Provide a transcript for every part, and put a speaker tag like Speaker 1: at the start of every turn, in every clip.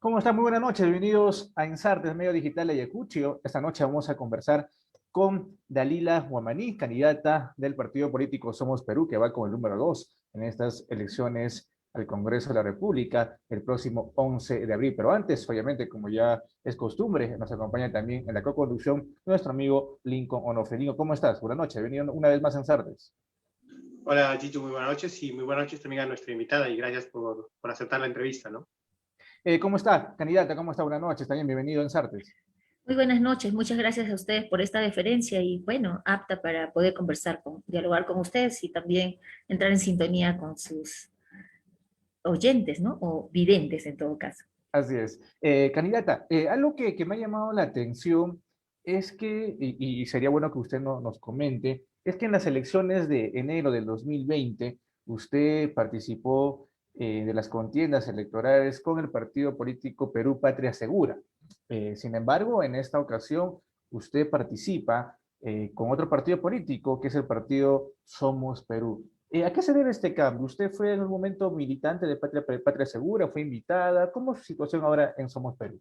Speaker 1: ¿Cómo están? Muy buenas noches. Bienvenidos a Ensartes, medio digital de Ayacucho. Esta noche vamos a conversar con Dalila Huamaní, candidata del partido político Somos Perú, que va con el número 2 en estas elecciones al Congreso de la República el próximo 11 de abril. Pero antes, obviamente, como ya es costumbre, nos acompaña también en la co-conducción nuestro amigo Lincoln Onofre. ¿Cómo estás? Buenas noches. Bienvenido una vez más a Ensartes.
Speaker 2: Hola, Chicho, muy buenas noches y muy buenas noches también a nuestra invitada y gracias por aceptar la entrevista, ¿no?
Speaker 1: ¿Cómo está, candidata? ¿Cómo está? Buenas noches. También bienvenido a Ensartes.
Speaker 3: Muy buenas noches, muchas gracias a ustedes por esta deferencia y bueno, apta para poder conversar, dialogar con ustedes y también entrar en sintonía con sus oyentes, ¿no? O videntes en todo caso.
Speaker 1: Así es. Candidata, algo que me ha llamado la atención es que, y sería bueno que usted nos comente, es que en las elecciones de enero del 2020 usted participó de las contiendas electorales con el partido político Perú Patria Segura. Sin embargo, en esta ocasión usted participa con otro partido político, que es el partido Somos Perú. ¿A qué se debe este cambio? ¿Usted fue en un momento militante de Patria Segura? ¿Fue invitada? ¿Cómo es su situación ahora en Somos Perú?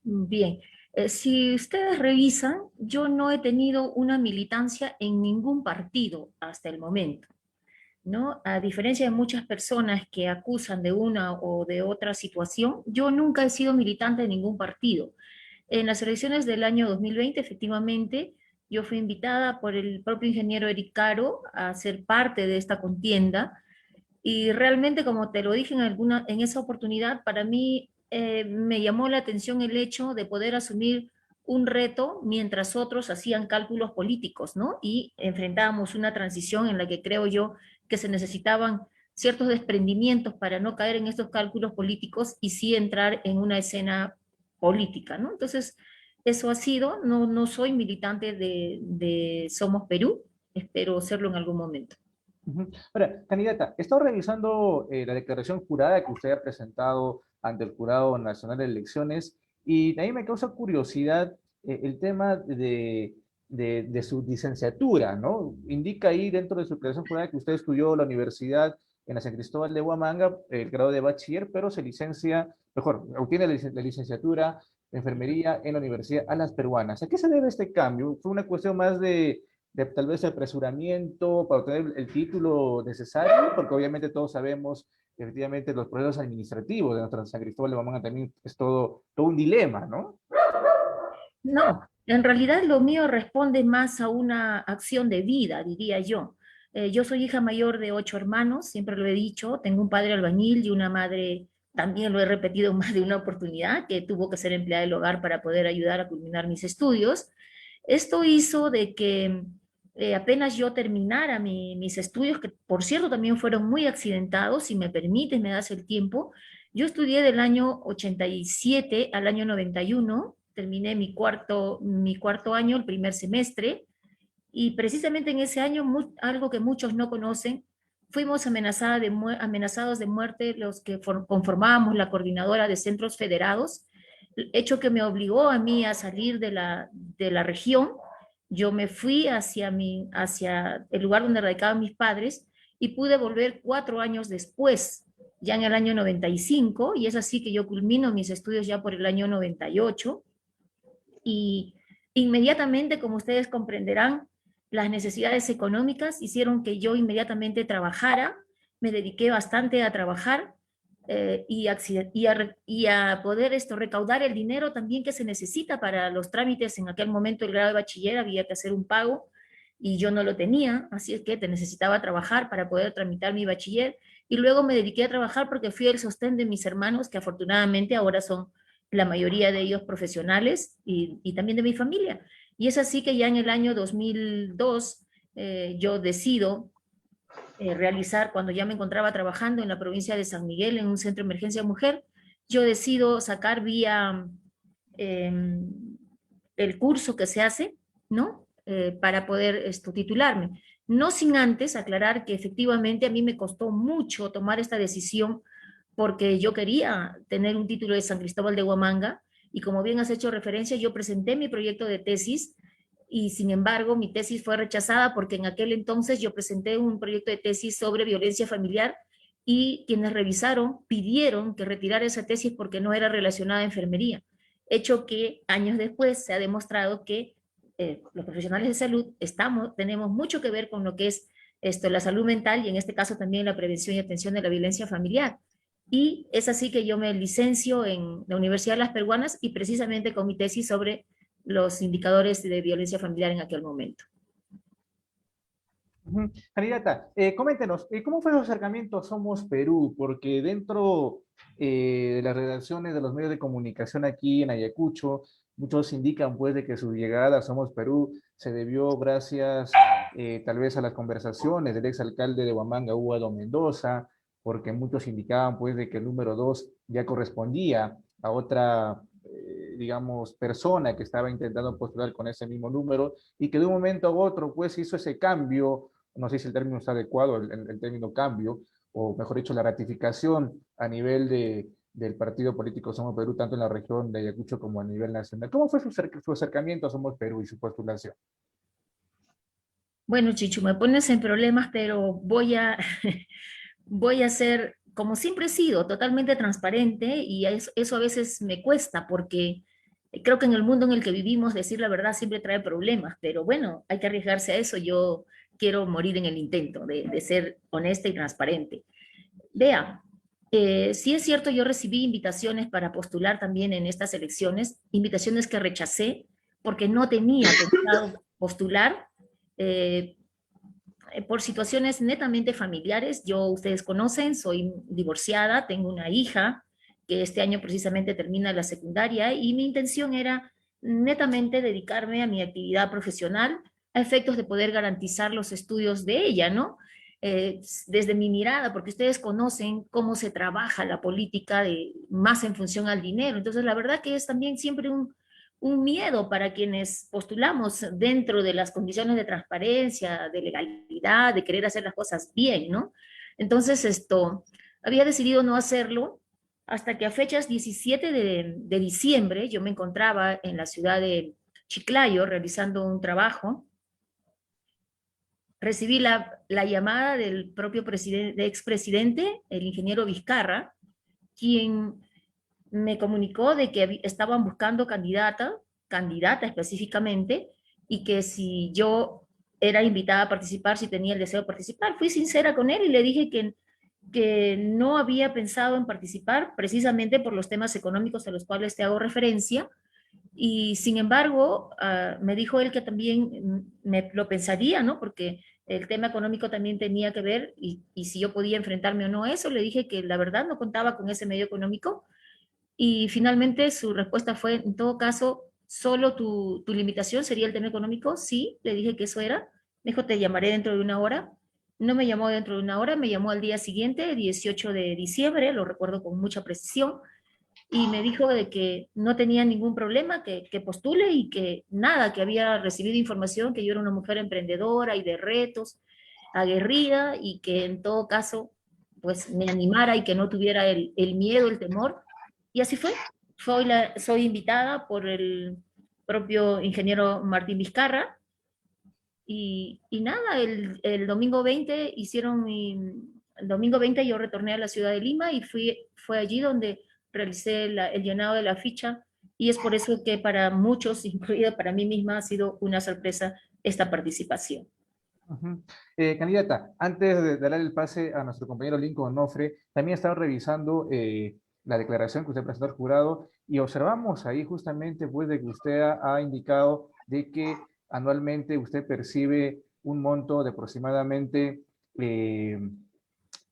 Speaker 3: Bien, si ustedes revisan, yo no he tenido una militancia en ningún partido hasta el momento, ¿no? A diferencia de muchas personas que acusan de una o de otra situación, yo nunca he sido militante de ningún partido. En las elecciones del año 2020, efectivamente, yo fui invitada por el propio ingeniero Eric Caro a ser parte de esta contienda y realmente, como te lo dije en esa oportunidad, para mí me llamó la atención el hecho de poder asumir un reto mientras otros hacían cálculos políticos, ¿no? Y enfrentábamos una transición en la que creo yo que se necesitaban ciertos desprendimientos para no caer en estos cálculos políticos y sí entrar en una escena política, ¿no? Entonces, eso ha sido, no soy militante de Somos Perú, espero serlo en algún momento.
Speaker 1: Ujú. Ahora, candidata, he estado revisando la declaración jurada que usted ha presentado ante el Jurado Nacional de Elecciones y a mí me causa curiosidad el tema de su licenciatura, ¿no? Indica ahí dentro de su declaración jurada que usted estudió la universidad en la San Cristóbal de Huamanga, el grado de bachiller, pero se licencia, mejor, obtiene la licenciatura de enfermería en la Universidad Alas Peruanas. ¿A qué se debe este cambio? ¿Fue una cuestión más de tal vez apresuramiento para obtener el título necesario? Porque obviamente todos sabemos que efectivamente los procesos administrativos de nuestra San Cristóbal de Huamanga también es todo un dilema, ¿no?
Speaker 3: No, en realidad lo mío responde más a una acción de vida, diría yo. Yo soy hija mayor de 8 hermanos, siempre lo he dicho, tengo un padre albañil y una madre, también lo he repetido más de una oportunidad, que tuvo que ser empleada del hogar para poder ayudar a culminar mis estudios. Esto hizo de que apenas yo terminara mis estudios, que por cierto también fueron muy accidentados, si me permites, me das el tiempo. Yo estudié del año 87 al año 91, terminé mi cuarto año, el primer semestre, y precisamente en ese año, algo que muchos no conocen, fuimos amenazados de muerte los que conformábamos la coordinadora de centros federados, hecho que me obligó a mí a salir de la región. Yo me fui hacia el lugar donde radicaban mis padres y pude volver 4 años después, ya en el año 95, y es así que yo culmino mis estudios ya por el año 98, y inmediatamente, como ustedes comprenderán, las necesidades económicas hicieron que yo inmediatamente trabajara, me dediqué bastante a trabajar y a poder recaudar el dinero también que se necesita para los trámites. En aquel momento el grado de bachiller había que hacer un pago y yo no lo tenía, así es que te necesitaba trabajar para poder tramitar mi bachiller, y luego me dediqué a trabajar porque fui el sostén de mis hermanos, que afortunadamente ahora son la mayoría de ellos profesionales, y también de mi familia. Y es así que ya en el año 2002 yo decido realizar, cuando ya me encontraba trabajando en la provincia de San Miguel, en un centro de emergencia mujer, yo decido sacar vía eh, el curso que se hace, ¿no? Para poder titularme. No sin antes aclarar que efectivamente a mí me costó mucho tomar esta decisión porque yo quería tener un título de San Cristóbal de Huamanga y, como bien has hecho referencia, yo presenté mi proyecto de tesis y sin embargo mi tesis fue rechazada porque en aquel entonces yo presenté un proyecto de tesis sobre violencia familiar y quienes revisaron pidieron que retirara esa tesis porque no era relacionada a enfermería, hecho que años después se ha demostrado que los profesionales de salud tenemos mucho que ver con lo que es la salud mental y en este caso también la prevención y atención de la violencia familiar. Y es así que yo me licencio en la Universidad de las Peruanas y precisamente con mi tesis sobre los indicadores de violencia familiar en aquel momento.
Speaker 1: Candidata, coméntenos, ¿cómo fue su acercamiento a Somos Perú? Porque dentro de las redacciones de los medios de comunicación aquí en Ayacucho, muchos indican pues de que su llegada a Somos Perú se debió gracias tal vez a las conversaciones del exalcalde de Huamanga, Hugo Mendoza, porque muchos indicaban pues de que el número 2 ya correspondía a otra, digamos, persona que estaba intentando postular con ese mismo número y que de un momento a otro pues hizo ese cambio, no sé si el término está adecuado, el término cambio, o mejor dicho, la ratificación a nivel del partido político Somos Perú, tanto en la región de Ayacucho como a nivel nacional. ¿Cómo fue su acercamiento a Somos Perú y su postulación?
Speaker 3: Bueno, Chichu, me pones en problemas, pero voy a ser, como siempre he sido, totalmente transparente y eso a veces me cuesta porque creo que en el mundo en el que vivimos decir la verdad siempre trae problemas, pero bueno, hay que arriesgarse a eso. Yo quiero morir en el intento de ser honesta y transparente. Vea, sí es cierto, yo recibí invitaciones para postular también en estas elecciones, invitaciones que rechacé porque no tenía pensado postular. eh, por situaciones netamente familiares. Yo, ustedes conocen, soy divorciada, tengo una hija que este año precisamente termina la secundaria y mi intención era netamente dedicarme a mi actividad profesional a efectos de poder garantizar los estudios de ella, ¿no? Desde mi mirada, porque ustedes conocen cómo se trabaja la política más en función al dinero. Entonces, la verdad que es también siempre un miedo para quienes postulamos dentro de las condiciones de transparencia, de legalidad, de querer hacer las cosas bien, ¿no? Entonces, había decidido no hacerlo hasta que a fechas 17 de diciembre yo me encontraba en la ciudad de Chiclayo realizando un trabajo. Recibí la llamada del propio expresidente, el ingeniero Vizcarra, quien me comunicó de que estaban buscando candidata específicamente, y que si yo era invitada a participar, si tenía el deseo de participar. Fui sincera con él y le dije que no había pensado en participar precisamente por los temas económicos a los cuales te hago referencia, y sin embargo, me dijo él que también me lo pensaría, ¿no? Porque el tema económico también tenía que ver, y si yo podía enfrentarme o no a eso. Le dije que la verdad no contaba con ese medio económico, y finalmente su respuesta fue: en todo caso, solo tu limitación sería el tema económico. Sí, le dije que eso era. Me dijo, te llamaré dentro de una hora. No me llamó dentro de una hora, me llamó al día siguiente, 18 de diciembre, lo recuerdo con mucha precisión, y me dijo de que no tenía ningún problema, que postule y que nada, que había recibido información, que yo era una mujer emprendedora y de retos, aguerrida, y que en todo caso, pues me animara y que no tuviera el miedo, el temor. Y así fue. Soy invitada por el propio ingeniero Martín Vizcarra, y nada, el domingo 20 el domingo 20 yo retorné a la ciudad de Lima y fue allí donde realicé el llenado de la ficha, y es por eso que para muchos, incluida para mí misma, ha sido una sorpresa esta participación.
Speaker 1: Candidata, antes de darle el pase a nuestro compañero Lincoln Onofre, también estaba revisando la declaración que usted presentó al jurado y observamos ahí justamente pues de que usted ha indicado de que anualmente usted percibe un monto de aproximadamente eh,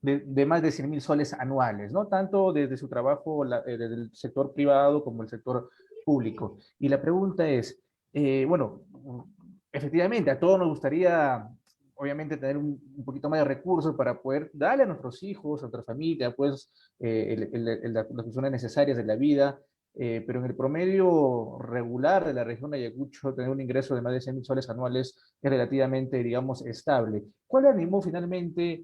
Speaker 1: de más de 100.000 soles anuales, ¿no? Tanto desde su trabajo desde el sector privado como el sector público. Y la pregunta es, bueno, efectivamente, a todos nos gustaría, obviamente, tener un poquito más de recursos para poder darle a nuestros hijos, a nuestra familia, pues, las funciones necesarias de la vida, pero en el promedio regular de la región de Ayacucho, tener un ingreso de más de 100.000 soles anuales es relativamente, digamos, estable. ¿Cuál animó finalmente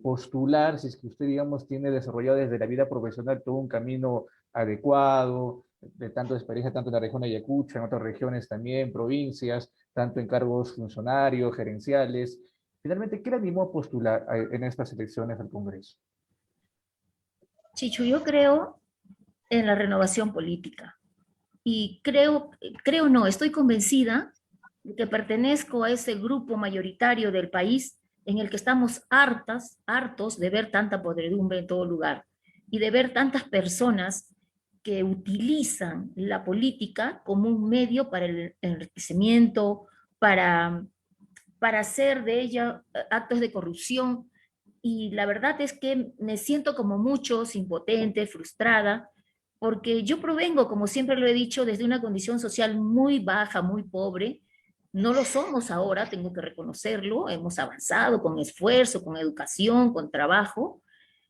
Speaker 1: postular, si es que usted, digamos, tiene desarrollado desde la vida profesional todo un camino adecuado, de tanto de experiencia, tanto en la región de Ayacucho, en otras regiones también, provincias, tanto en cargos funcionarios, gerenciales? Finalmente, ¿qué le animó a postular en estas elecciones al Congreso?
Speaker 3: Chicho, yo creo en la renovación política y no, estoy convencida de que pertenezco a ese grupo mayoritario del país en el que estamos hartos de ver tanta podredumbre en todo lugar y de ver tantas personas que utilizan la política como un medio para el enriquecimiento, para, para hacer de ella actos de corrupción. Y la verdad es que me siento como muchos, impotente, frustrada, porque yo provengo, como siempre lo he dicho, desde una condición social muy baja, muy pobre. No lo somos ahora, tengo que reconocerlo. Hemos avanzado con esfuerzo, con educación, con trabajo,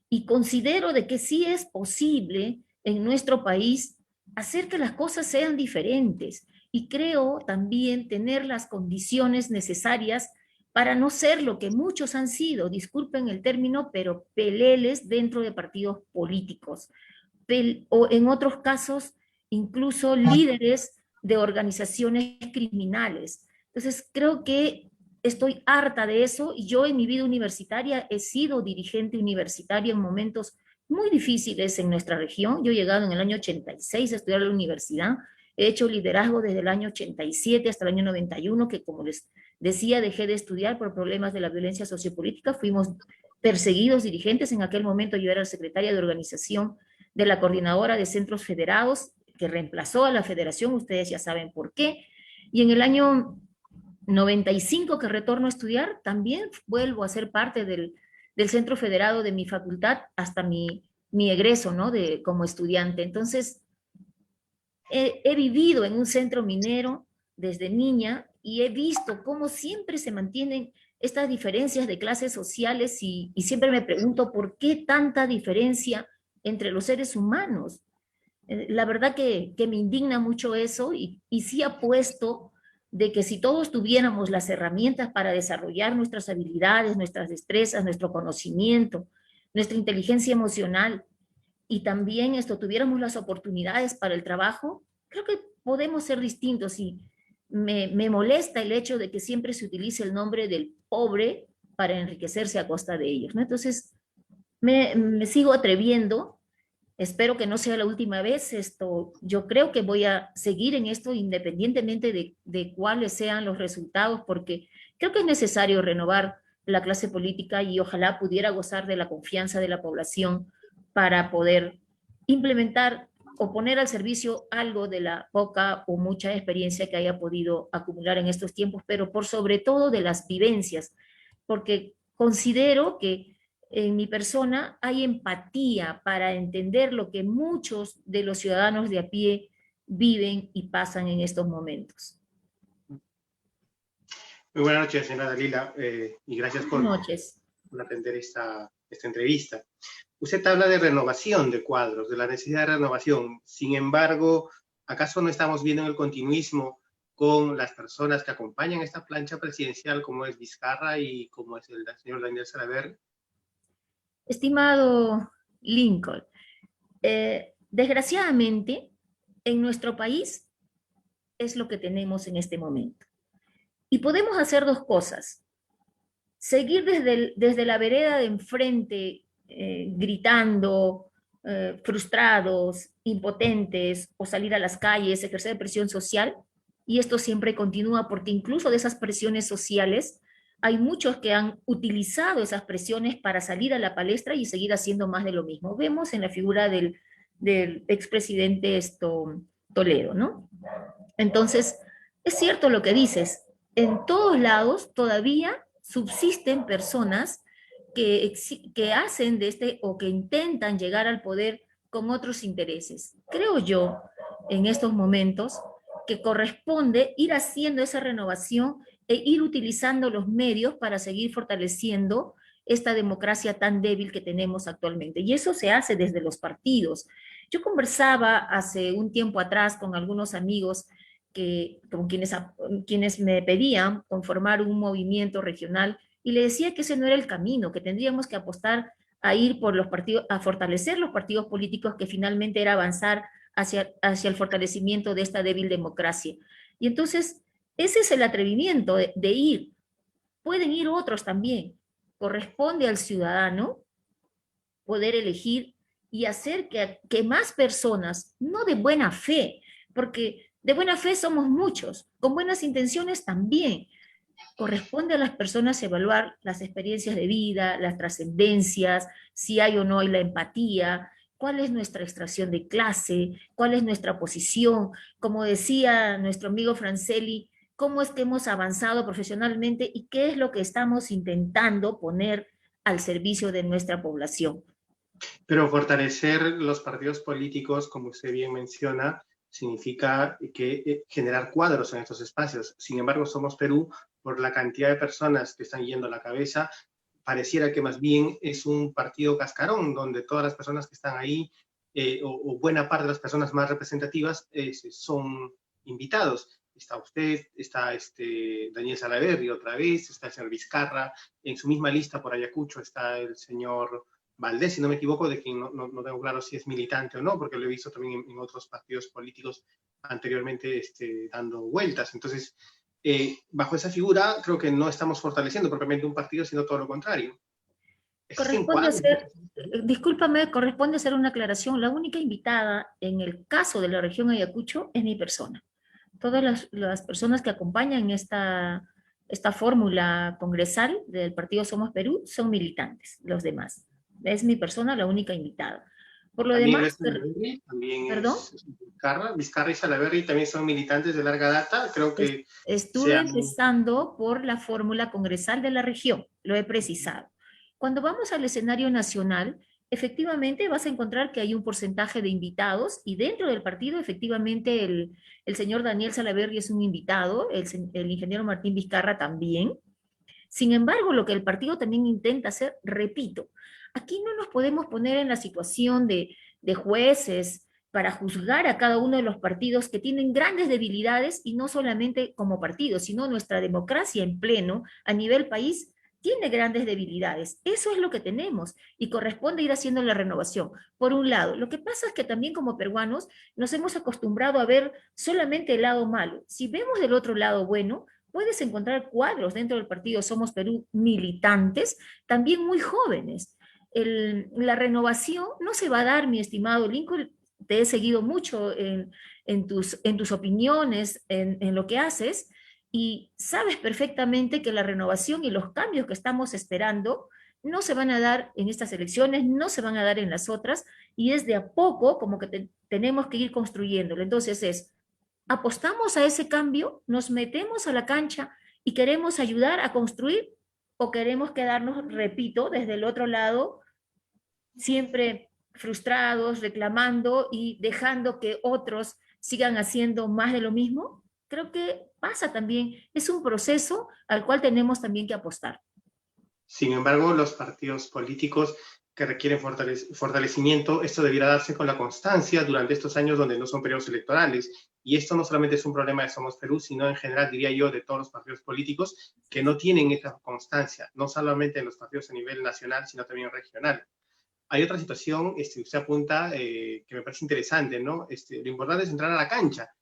Speaker 3: y considero de que sí es posible en nuestro país hacer que las cosas sean diferentes. Y creo también tener las condiciones necesarias para no ser lo que muchos han sido, disculpen el término, pero peleles dentro de partidos políticos, o en otros casos incluso líderes de organizaciones criminales. Entonces creo que estoy harta de eso y yo en mi vida universitaria he sido dirigente universitaria en momentos muy difíciles en nuestra región. Yo he llegado en el año 86 a estudiar a la universidad, he hecho liderazgo desde el año 87 hasta el año 91, que como les decía, dejé de estudiar por problemas de la violencia sociopolítica, fuimos perseguidos dirigentes, en aquel momento yo era secretaria de organización de la Coordinadora de Centros Federados, que reemplazó a la federación, ustedes ya saben por qué, y en el año 95 que retorno a estudiar, también vuelvo a ser parte del centro federado de mi facultad hasta mi egreso, ¿no? Como estudiante. Entonces, he vivido en un centro minero desde niña y he visto cómo siempre se mantienen estas diferencias de clases sociales y siempre me pregunto por qué tanta diferencia entre los seres humanos. La verdad que me indigna mucho eso y sí apuesto de que si todos tuviéramos las herramientas para desarrollar nuestras habilidades, nuestras destrezas, nuestro conocimiento, nuestra inteligencia emocional y también tuviéramos las oportunidades para el trabajo, creo que podemos ser distintos y me molesta el hecho de que siempre se utilice el nombre del pobre para enriquecerse a costa de ellos, ¿no? Entonces, me sigo atreviendo. Espero que no sea la última vez. Yo creo que voy a seguir en esto independientemente de cuáles sean los resultados, porque creo que es necesario renovar la clase política y ojalá pudiera gozar de la confianza de la población para poder implementar o poner al servicio algo de la poca o mucha experiencia que haya podido acumular en estos tiempos, pero por sobre todo de las vivencias, porque considero que en mi persona hay empatía para entender lo que muchos de los ciudadanos de a pie viven y pasan en estos momentos.
Speaker 2: Muy buenas noches, señora Dalila, y gracias por atender esta entrevista. Usted habla de renovación de cuadros, de la necesidad de renovación. Sin embargo, ¿acaso no estamos viendo en el continuismo con las personas que acompañan esta plancha presidencial, como es Vizcarra y como es el señor Daniel Salaverry?
Speaker 3: Estimado Lincoln, desgraciadamente, en nuestro país es lo que tenemos en este momento. Y podemos hacer dos cosas. Seguir desde la vereda de enfrente, gritando, frustrados, impotentes, o salir a las calles, ejercer presión social, y esto siempre continúa porque incluso de esas presiones sociales hay muchos que han utilizado esas presiones para salir a la palestra y seguir haciendo más de lo mismo. Vemos en la figura del expresidente Toledo, ¿no? Entonces, es cierto lo que dices, en todos lados todavía subsisten personas que hacen de o que intentan llegar al poder con otros intereses. Creo yo, en estos momentos, que corresponde ir haciendo esa renovación e ir utilizando los medios para seguir fortaleciendo esta democracia tan débil que tenemos actualmente. Y eso se hace desde los partidos. Yo conversaba hace un tiempo atrás con algunos amigos con quienes me pedían conformar un movimiento regional y le decía que ese no era el camino, que tendríamos que apostar a ir por los partidos, a fortalecer los partidos políticos, que finalmente era avanzar hacia el fortalecimiento de esta débil democracia. Y entonces, ese es el atrevimiento de ir. Pueden ir otros también. Corresponde al ciudadano poder elegir y hacer que más personas, no de buena fe, porque de buena fe somos muchos, con buenas intenciones también, corresponde a las personas evaluar las experiencias de vida, las trascendencias, si hay o no hay la empatía, cuál es nuestra extracción de clase, cuál es nuestra posición. Como decía nuestro amigo Franceli, cómo es que hemos avanzado profesionalmente y qué es lo que estamos intentando poner al servicio de nuestra población.
Speaker 2: Pero fortalecer los partidos políticos, como usted bien menciona, significa generar cuadros en estos espacios. Sin embargo, Somos Perú, por la cantidad de personas que están yendo a la cabeza, pareciera que más bien es un partido cascarón, donde todas las personas que están ahí, o buena parte de las personas más representativas, son invitados. Está usted, está Daniel Salaverry otra vez, está el señor Vizcarra, en su misma lista por Ayacucho está el señor Valdés, si no me equivoco, de quien no tengo claro si es militante o no, porque lo he visto también en otros partidos políticos anteriormente dando vueltas. Entonces, bajo esa figura, creo que no estamos fortaleciendo propiamente un partido, sino todo lo contrario.
Speaker 3: Discúlpame, corresponde hacer una aclaración. La única invitada en el caso de la región Ayacucho es mi persona. Todas las personas que acompañan esta fórmula congresal del partido Somos Perú son militantes, los demás. Es mi persona la única invitada. Por lo demás...
Speaker 2: También ¿perdón? Vizcarra y Salaverry también son militantes de larga data, creo que...
Speaker 3: Estuve empezando por la fórmula congresal de la región, lo he precisado. Cuando vamos al escenario nacional, efectivamente vas a encontrar que hay un porcentaje de invitados y dentro del partido efectivamente el señor Daniel Salaverry es un invitado, el ingeniero Martín Vizcarra también. Sin embargo, lo que el partido también intenta hacer, repito, aquí no nos podemos poner en la situación de jueces para juzgar a cada uno de los partidos que tienen grandes debilidades y no solamente como partido, sino nuestra democracia en pleno a nivel país tiene grandes debilidades. Eso es lo que tenemos y corresponde ir haciendo la renovación. Por un lado, lo que pasa es que también como peruanos nos hemos acostumbrado a ver solamente el lado malo. Si vemos del otro lado bueno, puedes encontrar cuadros dentro del partido Somos Perú militantes, también muy jóvenes. La renovación no se va a dar, mi estimado Lincoln, te he seguido mucho en tus opiniones, en lo que haces, y sabes perfectamente que la renovación y los cambios que estamos esperando no se van a dar en estas elecciones, no se van a dar en las otras, y es de a poco como que tenemos que ir construyéndolo. Entonces apostamos a ese cambio, nos metemos a la cancha y queremos ayudar a construir o queremos quedarnos, repito, desde el otro lado, siempre frustrados, reclamando y dejando que otros sigan haciendo más de lo mismo. Creo que pasa también, es un proceso al cual tenemos también que apostar.
Speaker 2: Sin embargo, los partidos políticos que requieren fortalecimiento, esto debiera darse con la constancia durante estos años donde no son periodos electorales. Y esto no solamente es un problema de Somos Perú, sino en general, diría yo, de todos los partidos políticos que no tienen esta constancia, no solamente en los partidos a nivel nacional, sino también regional. Hay otra situación, usted apunta, que me parece interesante, ¿no? Lo importante es entrar a la cancha.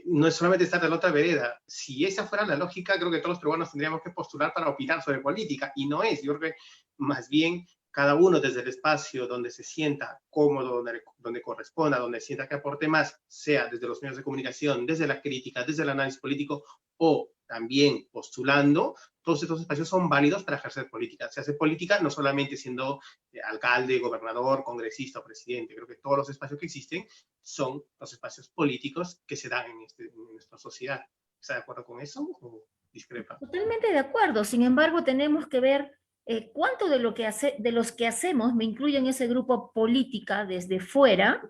Speaker 2: No es solamente estar de la otra vereda. Si esa fuera la lógica, creo que todos los peruanos tendríamos que postular para opinar sobre política, y no es. Yo creo que más bien cada uno desde el espacio donde se sienta cómodo, donde corresponda, donde sienta que aporte más, sea desde los medios de comunicación, desde la crítica, desde el análisis político o también postulando, todos estos espacios son válidos para ejercer política. Se hace política no solamente siendo alcalde, gobernador, congresista o presidente. Creo que todos los espacios que existen son los espacios políticos que se dan en nuestra sociedad. ¿Está de acuerdo con eso o discrepa?
Speaker 3: Totalmente de acuerdo. Sin embargo, tenemos que ver cuánto de los que hacemos, me incluyo en ese grupo política desde fuera,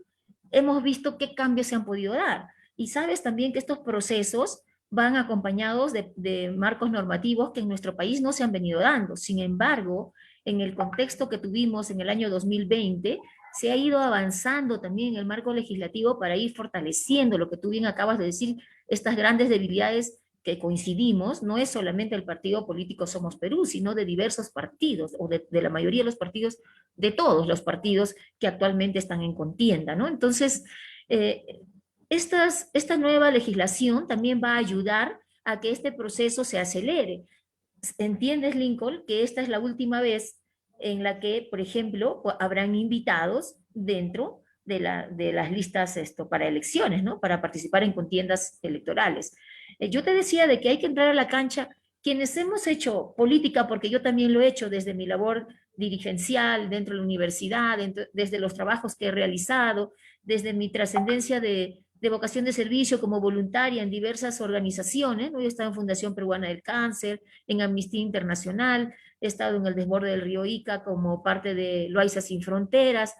Speaker 3: hemos visto qué cambios se han podido dar. Y sabes también que estos procesos van acompañados de marcos normativos que en nuestro país no se han venido dando. Sin embargo, en el contexto que tuvimos en el año 2020, se ha ido avanzando también en el marco legislativo para ir fortaleciendo lo que tú bien acabas de decir, estas grandes debilidades que coincidimos, no es solamente el partido político Somos Perú, sino de diversos partidos, o de la mayoría de los partidos, de todos los partidos que actualmente están en contienda, ¿no? Entonces, esta nueva legislación también va a ayudar a que este proceso se acelere. ¿Entiendes, Lincoln, que esta es la última vez en la que, por ejemplo, habrán invitados dentro de las listas para elecciones, ¿no? Para participar en contiendas electorales. Yo te decía de que hay que entrar a la cancha quienes hemos hecho política, porque yo también lo he hecho desde mi labor dirigencial dentro de la universidad, desde los trabajos que he realizado, desde mi trascendencia de vocación de servicio como voluntaria en diversas organizaciones, ¿no? Yo he estado en Fundación Peruana del Cáncer, en Amnistía Internacional, he estado en el desborde del río Ica como parte de Loaiza Sin Fronteras.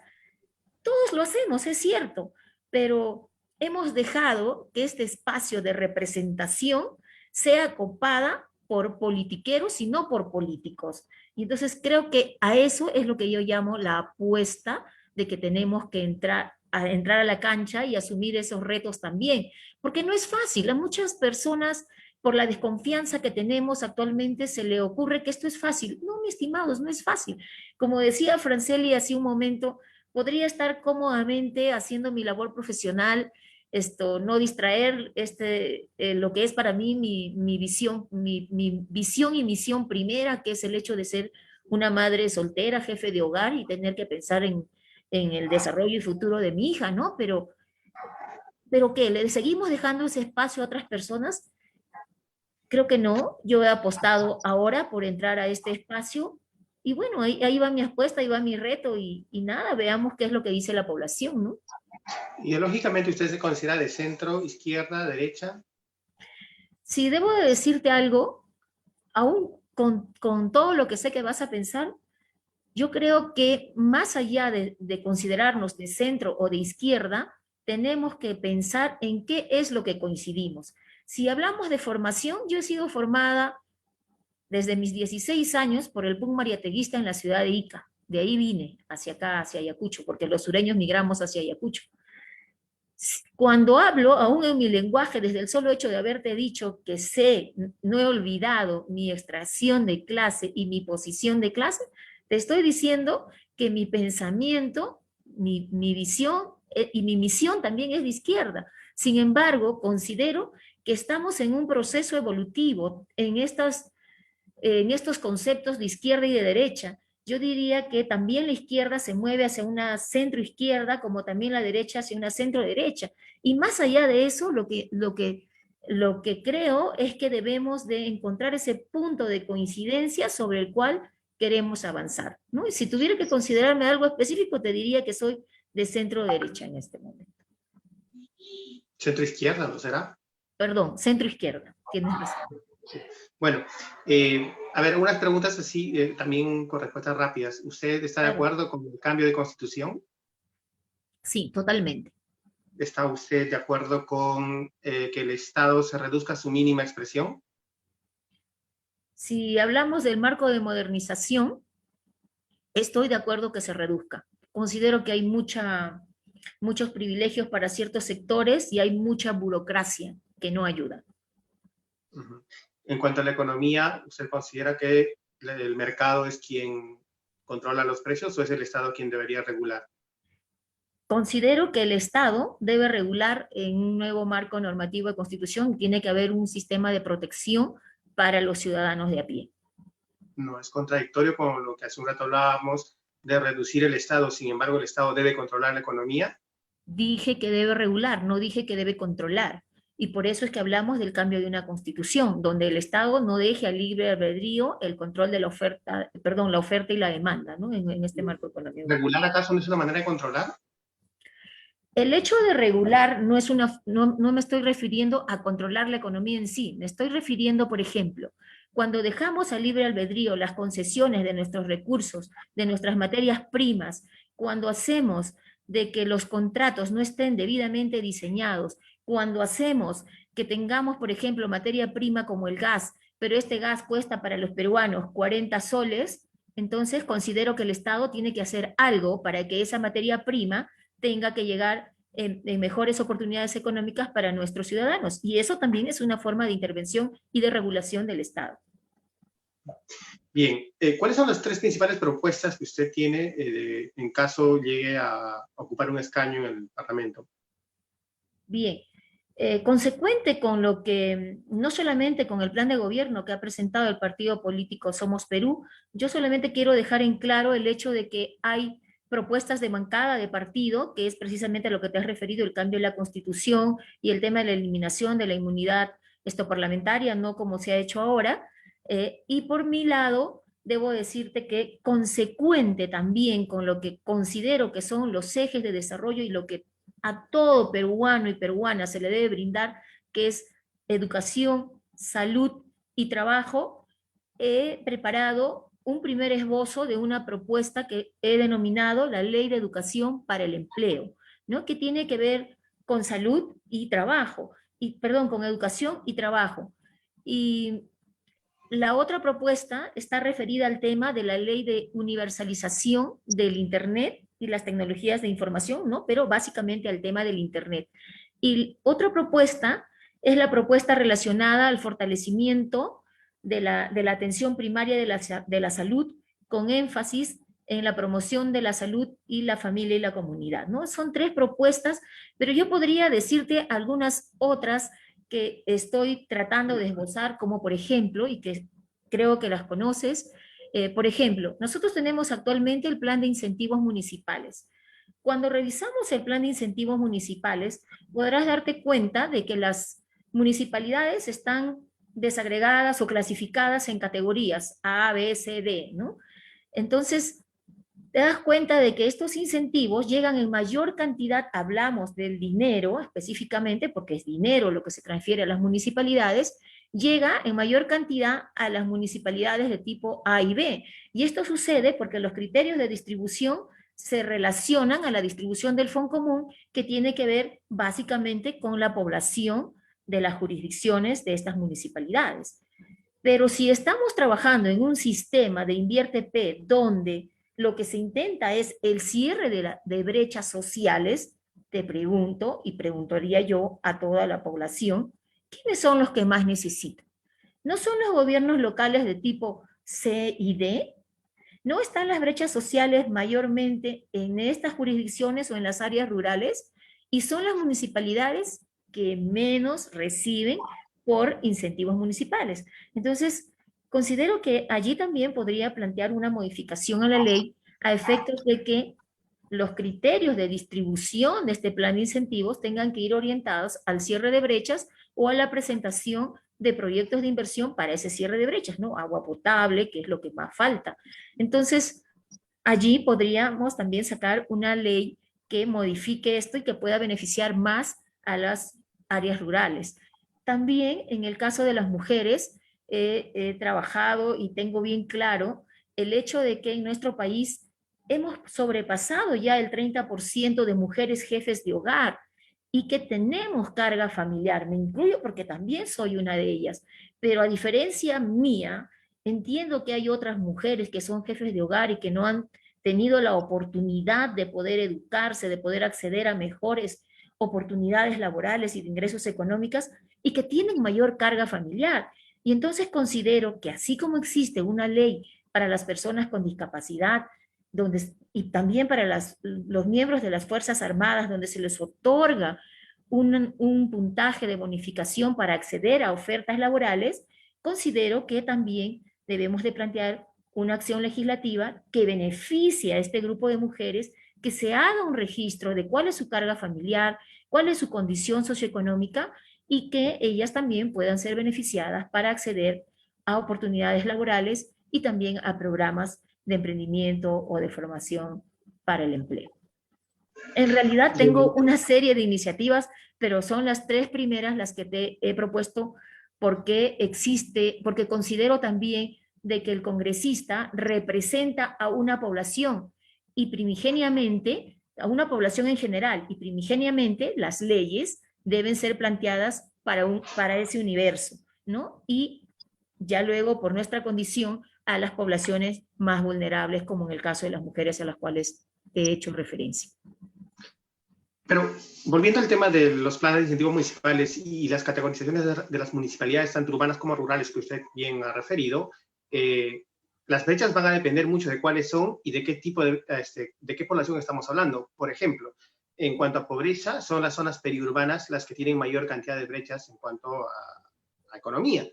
Speaker 3: Todos lo hacemos, es cierto, pero hemos dejado que este espacio de representación sea copada por politiqueros y no por políticos. Y entonces creo que a eso es lo que yo llamo la apuesta de que tenemos que entrar a la cancha y asumir esos retos también, porque no es fácil. A muchas personas, por la desconfianza que tenemos actualmente, se le ocurre que esto es fácil. No, mis estimados, no es fácil. Como decía Franceli hace un momento, podría estar cómodamente haciendo mi labor profesional, no distraer lo que es para mí mi visión, mi visión y misión primera, que es el hecho de ser una madre soltera, jefe de hogar y tener que pensar en el desarrollo y futuro de mi hija, ¿no? Pero ¿qué? ¿Le seguimos dejando ese espacio a otras personas? Creo que no. Yo he apostado ahora por entrar a este espacio y bueno, ahí va mi apuesta, ahí va mi reto y nada, veamos qué es lo que dice la población, ¿no?
Speaker 2: Ideológicamente, ¿usted se considera de centro, izquierda, derecha?
Speaker 3: Si debo de decirte algo, aún con todo lo que sé que vas a pensar, yo creo que más allá de considerarnos de centro o de izquierda, tenemos que pensar en qué es lo que coincidimos. Si hablamos de formación, yo he sido formada desde mis 16 años por el PUN mariateguista en la ciudad de Ica. De ahí vine hacia acá, hacia Ayacucho, porque los sureños migramos hacia Ayacucho. Cuando hablo, aún en mi lenguaje, desde el solo hecho de haberte dicho que sé, no he olvidado mi extracción de clase y mi posición de clase, te estoy diciendo que mi pensamiento, mi visión y mi misión también es de izquierda. Sin embargo, considero que estamos en un proceso evolutivo en estos conceptos de izquierda y de derecha. Yo diría que también la izquierda se mueve hacia una centro-izquierda, como también la derecha hacia una centro-derecha. Y más allá de eso, lo que creo es que debemos de encontrar ese punto de coincidencia sobre el cual queremos avanzar, ¿no? Y si tuviera que considerarme algo específico, te diría que soy de centro-derecha en este momento.
Speaker 2: Centro-izquierda, ¿no será?
Speaker 3: Perdón, centro-izquierda, tienes razón.
Speaker 2: Sí. Bueno, a ver, unas preguntas así, también con respuestas rápidas. ¿Usted está de acuerdo con el cambio de constitución?
Speaker 3: Sí, totalmente.
Speaker 2: ¿Está usted de acuerdo con que el Estado se reduzca a su mínima expresión?
Speaker 3: Si hablamos del marco de modernización, estoy de acuerdo que se reduzca. Considero que hay muchos privilegios para ciertos sectores y hay mucha burocracia que no ayuda.
Speaker 2: En cuanto a la economía, ¿usted considera que el mercado es quien controla los precios o es el Estado quien debería regular?
Speaker 3: Considero que el Estado debe regular en un nuevo marco normativo de constitución y tiene que haber un sistema de protección para los ciudadanos de a pie.
Speaker 2: No es contradictorio con lo que hace un rato hablábamos de reducir el Estado, sin embargo el Estado debe controlar la economía.
Speaker 3: Dije que debe regular, no dije que debe controlar. Y por eso es que hablamos del cambio de una constitución, donde el Estado no deje al libre albedrío el control de la oferta y la demanda, ¿no? En este marco económico.
Speaker 2: ¿Regular acaso no es una manera de controlar?
Speaker 3: El hecho de regular no me estoy refiriendo a controlar la economía en sí, me estoy refiriendo, por ejemplo, cuando dejamos al libre albedrío las concesiones de nuestros recursos, de nuestras materias primas, cuando hacemos de que los contratos no estén debidamente diseñados, cuando hacemos que tengamos, por ejemplo, materia prima como el gas, pero este gas cuesta para los peruanos 40 soles, entonces considero que el Estado tiene que hacer algo para que esa materia prima tenga que llegar en mejores oportunidades económicas para nuestros ciudadanos. Y eso también es una forma de intervención y de regulación del Estado.
Speaker 2: Bien, ¿cuáles son las tres principales propuestas que usted tiene en caso llegue a ocupar un escaño en el Parlamento?
Speaker 3: Bien, consecuente con lo que, no solamente con el plan de gobierno que ha presentado el partido político Somos Perú, yo solamente quiero dejar en claro el hecho de que hay propuestas de bancada de partido, que es precisamente a lo que te has referido, el cambio de la Constitución y el tema de la eliminación de la inmunidad parlamentaria, no como se ha hecho ahora. Y por mi lado, debo decirte que consecuente también con lo que considero que son los ejes de desarrollo y lo que a todo peruano y peruana se le debe brindar, que es educación, salud y trabajo, he preparado un primer esbozo de una propuesta que he denominado la Ley de Educación para el Empleo, ¿no? Que tiene que ver con salud y trabajo, perdón, con educación y trabajo. Y la otra propuesta está referida al tema de la Ley de Universalización del Internet y las tecnologías de información, ¿no? Pero básicamente al tema del Internet. Y otra propuesta es la propuesta relacionada al fortalecimiento de la atención primaria de la salud, con énfasis en la promoción de la salud y la familia y la comunidad, ¿no? Son 3 propuestas, pero yo podría decirte algunas otras que estoy tratando de esbozar, como por ejemplo, y que creo que las conoces, por ejemplo, nosotros tenemos actualmente el plan de incentivos municipales. Cuando revisamos el plan de incentivos municipales, podrás darte cuenta de que las municipalidades están desagregadas o clasificadas en categorías A, B, C, D, ¿no? Entonces, te das cuenta de que estos incentivos llegan en mayor cantidad, hablamos del dinero específicamente, porque es dinero lo que se transfiere a las municipalidades, llega en mayor cantidad a las municipalidades de tipo A y B. Y esto sucede porque los criterios de distribución se relacionan a la distribución del Fondo Común, que tiene que ver básicamente con la población de las jurisdicciones de estas municipalidades. Pero si estamos trabajando en un sistema de Invierte P donde lo que se intenta es el cierre de brechas sociales, te pregunto y preguntaría yo a toda la población, ¿quiénes son los que más necesitan? ¿No son los gobiernos locales de tipo C y D? ¿No están las brechas sociales mayormente en estas jurisdicciones o en las áreas rurales? Y son las municipalidades que menos reciben por incentivos municipales. Entonces, considero que allí también podría plantear una modificación a la ley a efectos de que los criterios de distribución de este plan de incentivos tengan que ir orientados al cierre de brechas o a la presentación de proyectos de inversión para ese cierre de brechas, ¿no? Agua potable, que es lo que más falta. Entonces, allí podríamos también sacar una ley que modifique esto y que pueda beneficiar más a las áreas rurales. También en el caso de las mujeres, he trabajado y tengo bien claro el hecho de que en nuestro país hemos sobrepasado ya el 30% de mujeres jefes de hogar y que tenemos carga familiar. Me incluyo porque también soy una de ellas, pero a diferencia mía, entiendo que hay otras mujeres que son jefes de hogar y que no han tenido la oportunidad de poder educarse, de poder acceder a mejores oportunidades laborales y de ingresos económicos y que tienen mayor carga familiar. Y entonces considero que así como existe una ley para las personas con discapacidad, y también para los miembros de las Fuerzas Armadas, donde se les otorga un puntaje de bonificación para acceder a ofertas laborales, considero que también debemos de plantear una acción legislativa que beneficie a este grupo de mujeres, que se haga un registro de cuál es su carga familiar, cuál es su condición socioeconómica y que ellas también puedan ser beneficiadas para acceder a oportunidades laborales y también a programas de emprendimiento o de formación para el empleo. En realidad tengo una serie de iniciativas, pero son las 3 primeras las que te he propuesto porque considero también de que el congresista representa a una población y primigeniamente, a una población en general, y primigeniamente las leyes deben ser planteadas para ese universo, ¿no? Y ya luego, por nuestra condición, a las poblaciones más vulnerables, como en el caso de las mujeres a las cuales he hecho referencia.
Speaker 2: Pero volviendo al tema de los planes de incentivos municipales y las categorizaciones de las municipalidades, tanto urbanas como rurales, que usted bien ha referido, las brechas van a depender mucho de cuáles son y de qué tipo de qué población estamos hablando. Por ejemplo, en cuanto a pobreza, son las zonas periurbanas las que tienen mayor cantidad de brechas en cuanto a economía,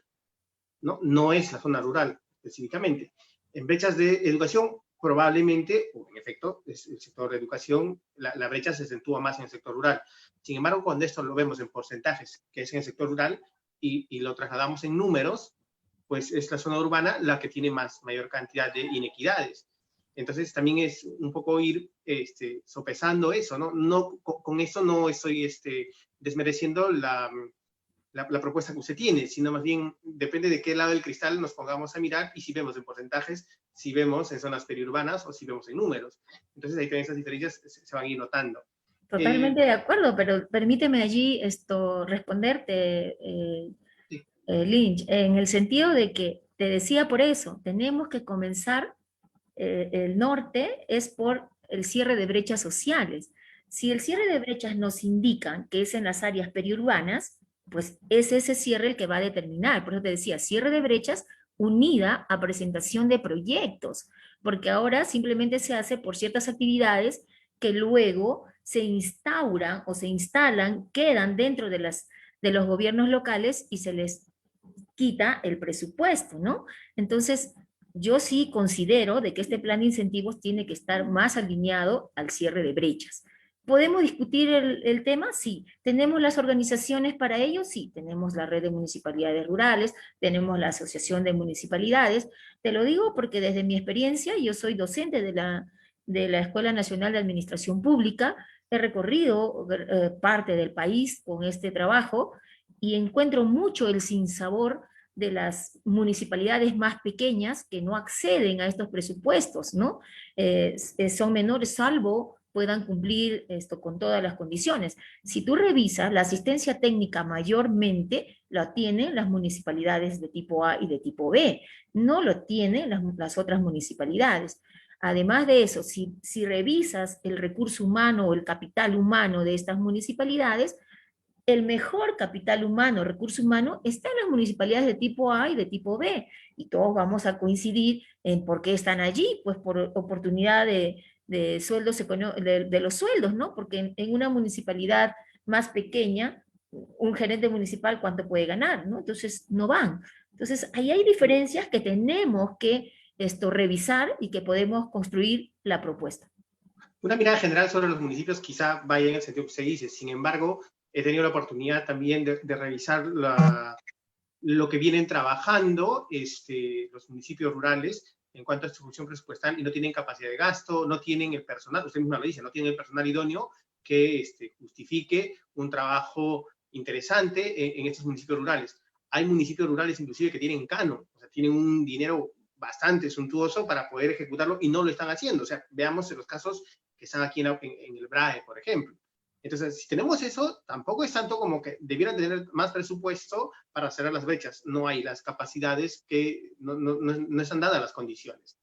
Speaker 2: ¿no? No es la zona rural específicamente. En brechas de educación, probablemente, o en efecto, el sector de educación, la brecha se acentúa más en el sector rural. Sin embargo, cuando esto lo vemos en porcentajes, que es en el sector rural, y lo trasladamos en números, pues es la zona urbana la que tiene mayor cantidad de inequidades. Entonces también es un poco ir sopesando eso, ¿no? Con eso no estoy desmereciendo la propuesta que usted tiene, sino más bien depende de qué lado del cristal nos pongamos a mirar y si vemos en porcentajes, si vemos en zonas periurbanas o si vemos en números. Entonces ahí también esas diferencias se van a ir notando.
Speaker 3: Totalmente de acuerdo, pero permíteme allí responderte,
Speaker 2: Sí.
Speaker 3: Lynch, en el sentido de que te decía por eso, tenemos que comenzar, el norte es por el cierre de brechas sociales. Si el cierre de brechas nos indican que es en las áreas periurbanas, pues es ese cierre el que va a determinar. Por eso te decía, cierre de brechas unida a presentación de proyectos, porque ahora simplemente se hace por ciertas actividades que luego se instauran o se instalan, quedan dentro de los gobiernos locales y se les quita el presupuesto, ¿no? Entonces, yo sí considero de que este plan de incentivos tiene que estar más alineado al cierre de brechas. ¿Podemos discutir el tema? Sí. ¿Tenemos las organizaciones para ello? Sí. Tenemos la red de municipalidades rurales, tenemos la asociación de municipalidades. Te lo digo porque desde mi experiencia, yo soy docente de la Escuela Nacional de Administración Pública, he recorrido parte del país con este trabajo y encuentro mucho el sinsabor de las municipalidades más pequeñas que no acceden a estos presupuestos, ¿no? Son menores salvo puedan cumplir esto con todas las condiciones. Si tú revisas, la asistencia técnica mayormente la tienen las municipalidades de tipo A y de tipo B, no lo tienen las otras municipalidades. Además de eso, si revisas el recurso humano o el capital humano de estas municipalidades, el mejor capital humano, recurso humano, está en las municipalidades de tipo A y de tipo B, y todos vamos a coincidir en por qué están allí, pues por oportunidad de sueldos, de los sueldos, ¿no? Porque en una municipalidad más pequeña, un gerente municipal, ¿cuánto puede ganar, no? Entonces, no van. Entonces, ahí hay diferencias que tenemos que revisar y que podemos construir la propuesta.
Speaker 2: Una mirada general sobre los municipios quizá vaya en el sentido que usted dice. Sin embargo, he tenido la oportunidad también de revisar lo que vienen trabajando los municipios rurales en cuanto a distribución presupuestal y no tienen capacidad de gasto, no tienen el personal, usted mismo lo dice, no tienen el personal idóneo que justifique un trabajo interesante en estos municipios rurales. Hay municipios rurales inclusive que tienen canon, o sea, tienen un dinero bastante suntuoso para poder ejecutarlo y no lo están haciendo. O sea, veamos en los casos que están aquí en el BRAE, por ejemplo. Entonces, si tenemos eso, tampoco es tanto como que debieran tener más presupuesto para cerrar las brechas. No hay las capacidades que no están dadas las condiciones.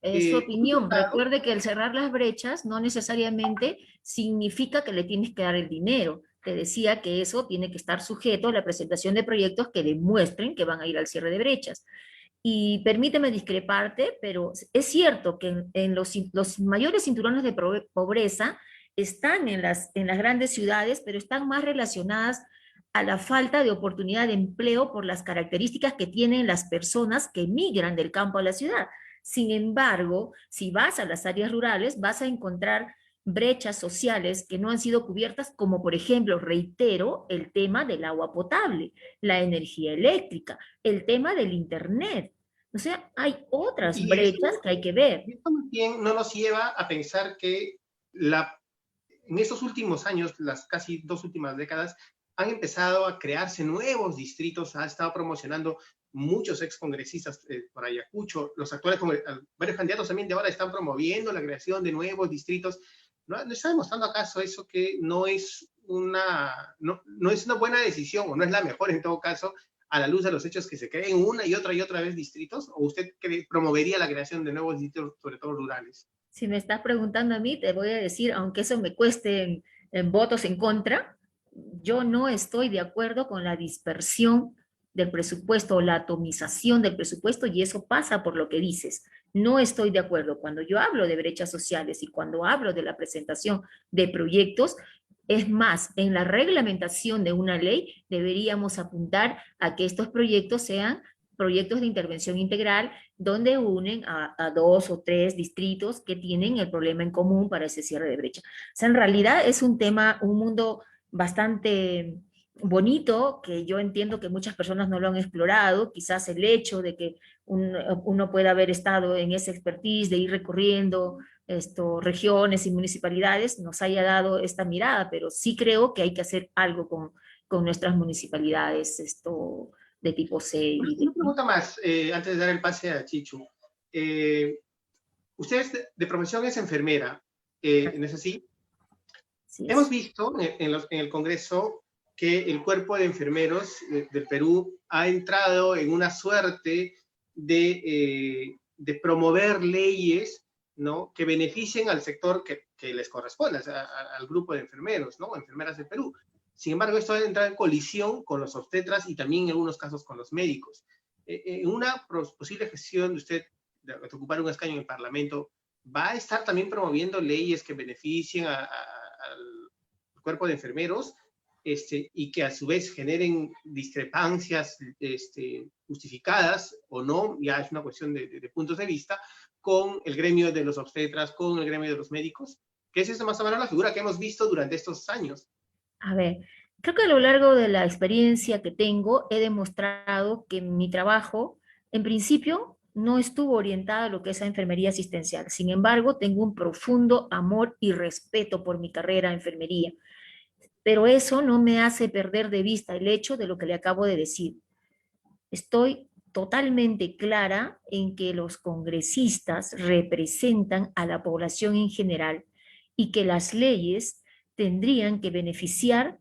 Speaker 3: Es su opinión. Recuerde que el cerrar las brechas no necesariamente significa que le tienes que dar el dinero. Te decía que eso tiene que estar sujeto a la presentación de proyectos que demuestren que van a ir al cierre de brechas. Y permíteme discreparte, pero es cierto que en los mayores cinturones de pobreza están en las grandes ciudades, pero están más relacionadas a la falta de oportunidad de empleo por las características que tienen las personas que migran del campo a la ciudad. Sin embargo, si vas a las áreas rurales, vas a encontrar brechas sociales que no han sido cubiertas, como por ejemplo, reitero, el tema del agua potable, la energía eléctrica, el tema del internet. O sea, hay otras brechas que hay que ver.
Speaker 2: Esto también no nos lleva a pensar que en estos últimos años, las casi 2 últimas décadas, han empezado a crearse nuevos distritos, ha estado promocionando muchos excongresistas por Ayacucho, los actuales, varios candidatos también de ahora están promoviendo la creación de nuevos distritos. ¿No está demostrando acaso eso que no es una buena decisión, o no es la mejor en todo caso, a la luz de los hechos que se creen una y otra vez distritos? ¿O usted promovería la creación de nuevos distritos, sobre todo rurales?
Speaker 3: Si me estás preguntando a mí, te voy a decir, aunque eso me cueste en votos en contra, yo no estoy de acuerdo con la dispersión del presupuesto o la atomización del presupuesto, y eso pasa por lo que dices. No estoy de acuerdo. Cuando yo hablo de brechas sociales y cuando hablo de la presentación de proyectos, es más, en la reglamentación de una ley deberíamos apuntar a que estos proyectos sean proyectos de intervención integral donde unen a 2 o 3 distritos que tienen el problema en común para ese cierre de brecha. O sea, en realidad es un tema, un mundo bastante bonito, que yo entiendo que muchas personas no lo han explorado, quizás el hecho de que uno pueda haber estado en esa expertise, de ir recorriendo regiones y municipalidades, nos haya dado esta mirada, pero sí creo que hay que hacer algo con nuestras municipalidades de tipo C.
Speaker 2: Una pregunta más, antes de dar el pase a Chichu. Usted de profesión es enfermera, ¿no es así? Sí, hemos visto en el Congreso que el cuerpo de enfermeros del Perú ha entrado en una suerte de promover leyes, ¿no?, que beneficien al sector que les corresponde, al grupo de enfermeros, ¿no?, enfermeras del Perú. Sin embargo, esto ha entrado en colisión con los obstetras y también en algunos casos con los médicos. En una posible gestión de usted de ocupar un escaño en el Parlamento, ¿va a estar también promoviendo leyes que beneficien al cuerpo de enfermeros y que a su vez generen discrepancias justificadas o no, ya es una cuestión de puntos de vista, con el gremio de los obstetras, con el gremio de los médicos? ¿Qué es esa más o menos la figura que hemos visto durante estos años?
Speaker 3: A ver, creo que a lo largo de la experiencia que tengo he demostrado que mi trabajo, en principio, no estuvo orientado a lo que es la enfermería asistencial. Sin embargo, tengo un profundo amor y respeto por mi carrera de enfermería. Pero eso no me hace perder de vista el hecho de lo que le acabo de decir. Estoy totalmente clara en que los congresistas representan a la población en general y que las leyes tendrían que beneficiar,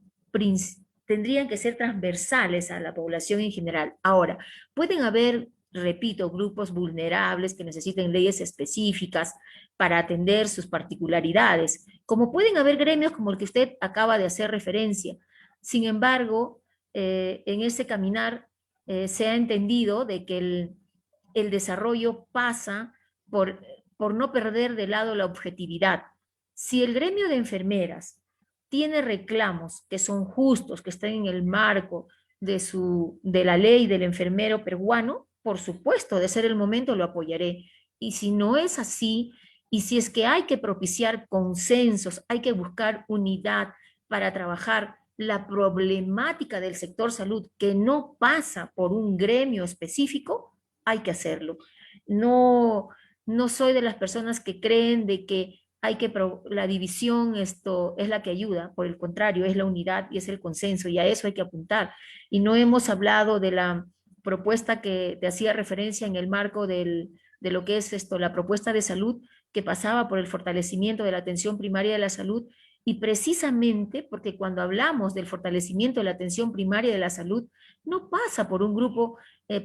Speaker 3: tendrían que ser transversales a la población en general. Ahora, pueden haber, repito, grupos vulnerables que necesiten leyes específicas para atender sus particularidades, como pueden haber gremios como el que usted acaba de hacer referencia. Sin embargo, en ese caminar se ha entendido de que el desarrollo pasa por no perder de lado la objetividad. Si el gremio de enfermeras tiene reclamos que son justos, que están en el marco de la ley del enfermero peruano, por supuesto, de ser el momento lo apoyaré. Y si no es así, y si es que hay que propiciar consensos, hay que buscar unidad para trabajar la problemática del sector salud que no pasa por un gremio específico, hay que hacerlo. No, no soy de las personas que creen de que la división es la que ayuda, por el contrario, es la unidad y es el consenso, y a eso hay que apuntar. Y no hemos hablado de la propuesta que te hacía referencia en el marco de lo que es la propuesta de salud, que pasaba por el fortalecimiento de la atención primaria de la salud, y precisamente porque cuando hablamos del fortalecimiento de la atención primaria de la salud, no pasa por un grupo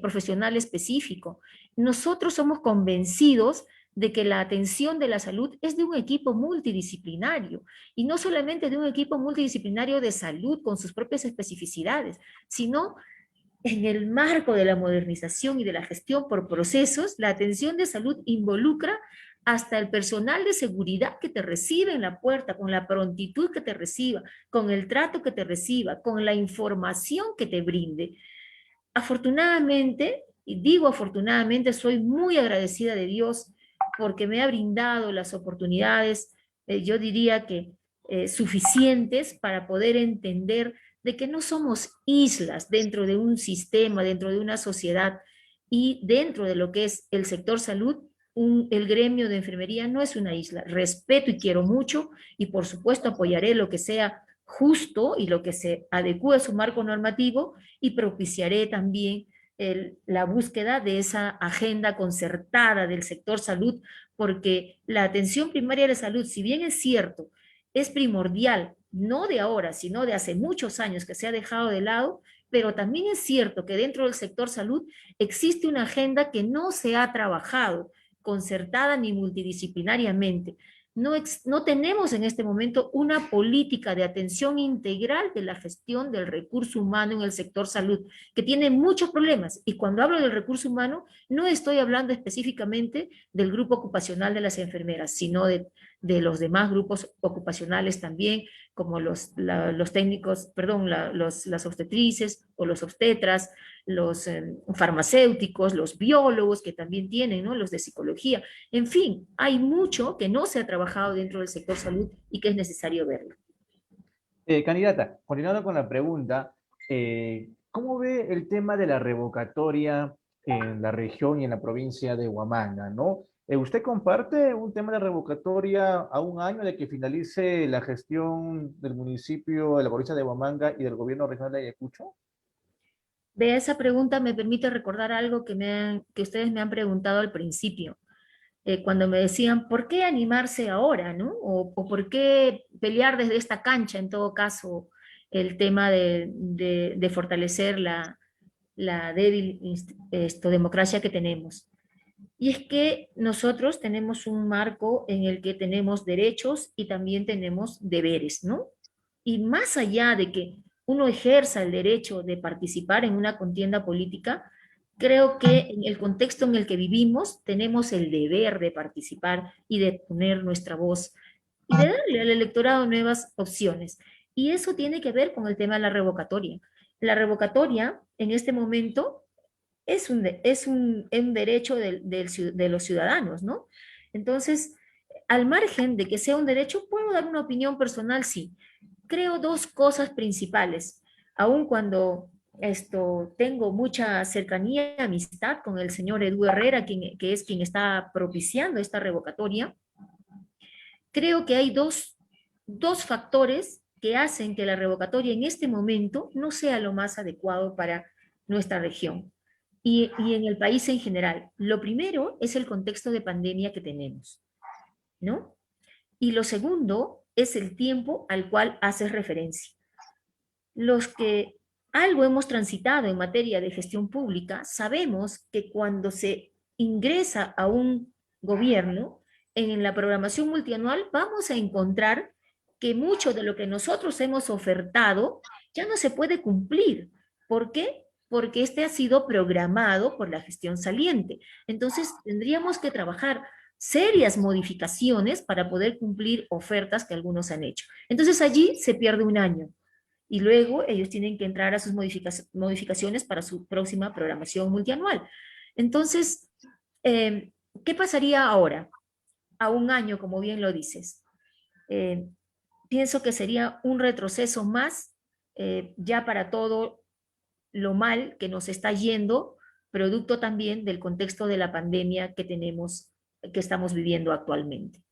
Speaker 3: profesional específico. Nosotros somos convencidos de que la atención de la salud es de un equipo multidisciplinario, y no solamente de un equipo multidisciplinario de salud con sus propias especificidades, sino en el marco de la modernización y de la gestión por procesos. La atención de salud involucra hasta el personal de seguridad que te recibe en la puerta, con la prontitud que te reciba, con el trato que te reciba, con la información que te brinde. Afortunadamente, y digo afortunadamente, soy muy agradecida de Dios porque me ha brindado las oportunidades, yo diría que suficientes para poder entender de que no somos islas dentro de un sistema, dentro de una sociedad, y dentro de lo que es el sector salud, el gremio de enfermería no es una isla. Respeto y quiero mucho, y por supuesto apoyaré lo que sea justo y lo que se adecue a su marco normativo, y propiciaré también la búsqueda de esa agenda concertada del sector salud, porque la atención primaria de la salud, si bien es cierto, es primordial, no de ahora, sino de hace muchos años que se ha dejado de lado, pero también es cierto que dentro del sector salud existe una agenda que no se ha trabajado concertada ni multidisciplinariamente. No tenemos en este momento una política de atención integral de la gestión del recurso humano en el sector salud, que tiene muchos problemas. Y cuando hablo del recurso humano, no estoy hablando específicamente del grupo ocupacional de las enfermeras, sino de los demás grupos ocupacionales también, como los técnicos, perdón, las obstetrices o los obstetras, los farmacéuticos, los biólogos que también tienen, ¿no? Los de psicología. En fin, hay mucho que no se ha trabajado dentro del sector salud y que es necesario verlo.
Speaker 1: Candidata, continuando con la pregunta, ¿cómo ve el tema de la revocatoria en la región y en la provincia de Huamanga, ¿no? ¿Usted comparte un tema de revocatoria a un año de que finalice la gestión del municipio de la provincia de Huamanga y del gobierno regional de Ayacucho?
Speaker 3: Vea, esa pregunta me permite recordar algo que ustedes me han preguntado al principio, cuando me decían, ¿por qué animarse ahora, no? O ¿por qué pelear desde esta cancha, en todo caso, el tema de fortalecer la débil democracia que tenemos? Y es que nosotros tenemos un marco en el que tenemos derechos y también tenemos deberes, ¿no? Y más allá de que uno ejerza el derecho de participar en una contienda política, creo que en el contexto en el que vivimos tenemos el deber de participar y de poner nuestra voz y de darle al electorado nuevas opciones. Y eso tiene que ver con el tema de la revocatoria. La revocatoria en este momento es un derecho de los ciudadanos, ¿no? Entonces, al margen de que sea un derecho, puedo dar una opinión personal, sí. Creo dos cosas principales, aun cuando tengo mucha cercanía, amistad con el señor Edu Herrera, que es quien está propiciando esta revocatoria. Creo que hay dos factores que hacen que la revocatoria en este momento no sea lo más adecuado para nuestra región y en el país en general. Lo primero es el contexto de pandemia que tenemos, ¿no? Y lo segundo es el tiempo al cual haces referencia. Los que algo hemos transitado en materia de gestión pública, sabemos que cuando se ingresa a un gobierno, en la programación multianual vamos a encontrar que mucho de lo que nosotros hemos ofertado ya no se puede cumplir. ¿Por qué? Porque este ha sido programado por la gestión saliente. Entonces, tendríamos que trabajar serias modificaciones para poder cumplir ofertas que algunos han hecho. Entonces, allí se pierde un año y luego ellos tienen que entrar a sus modificaciones para su próxima programación multianual. Entonces, ¿qué pasaría ahora? A un año, como bien lo dices. Eh, Pienso que sería un retroceso más ya para todo lo mal que nos está yendo, producto también del contexto de la pandemia que tenemos, que estamos viviendo actualmente.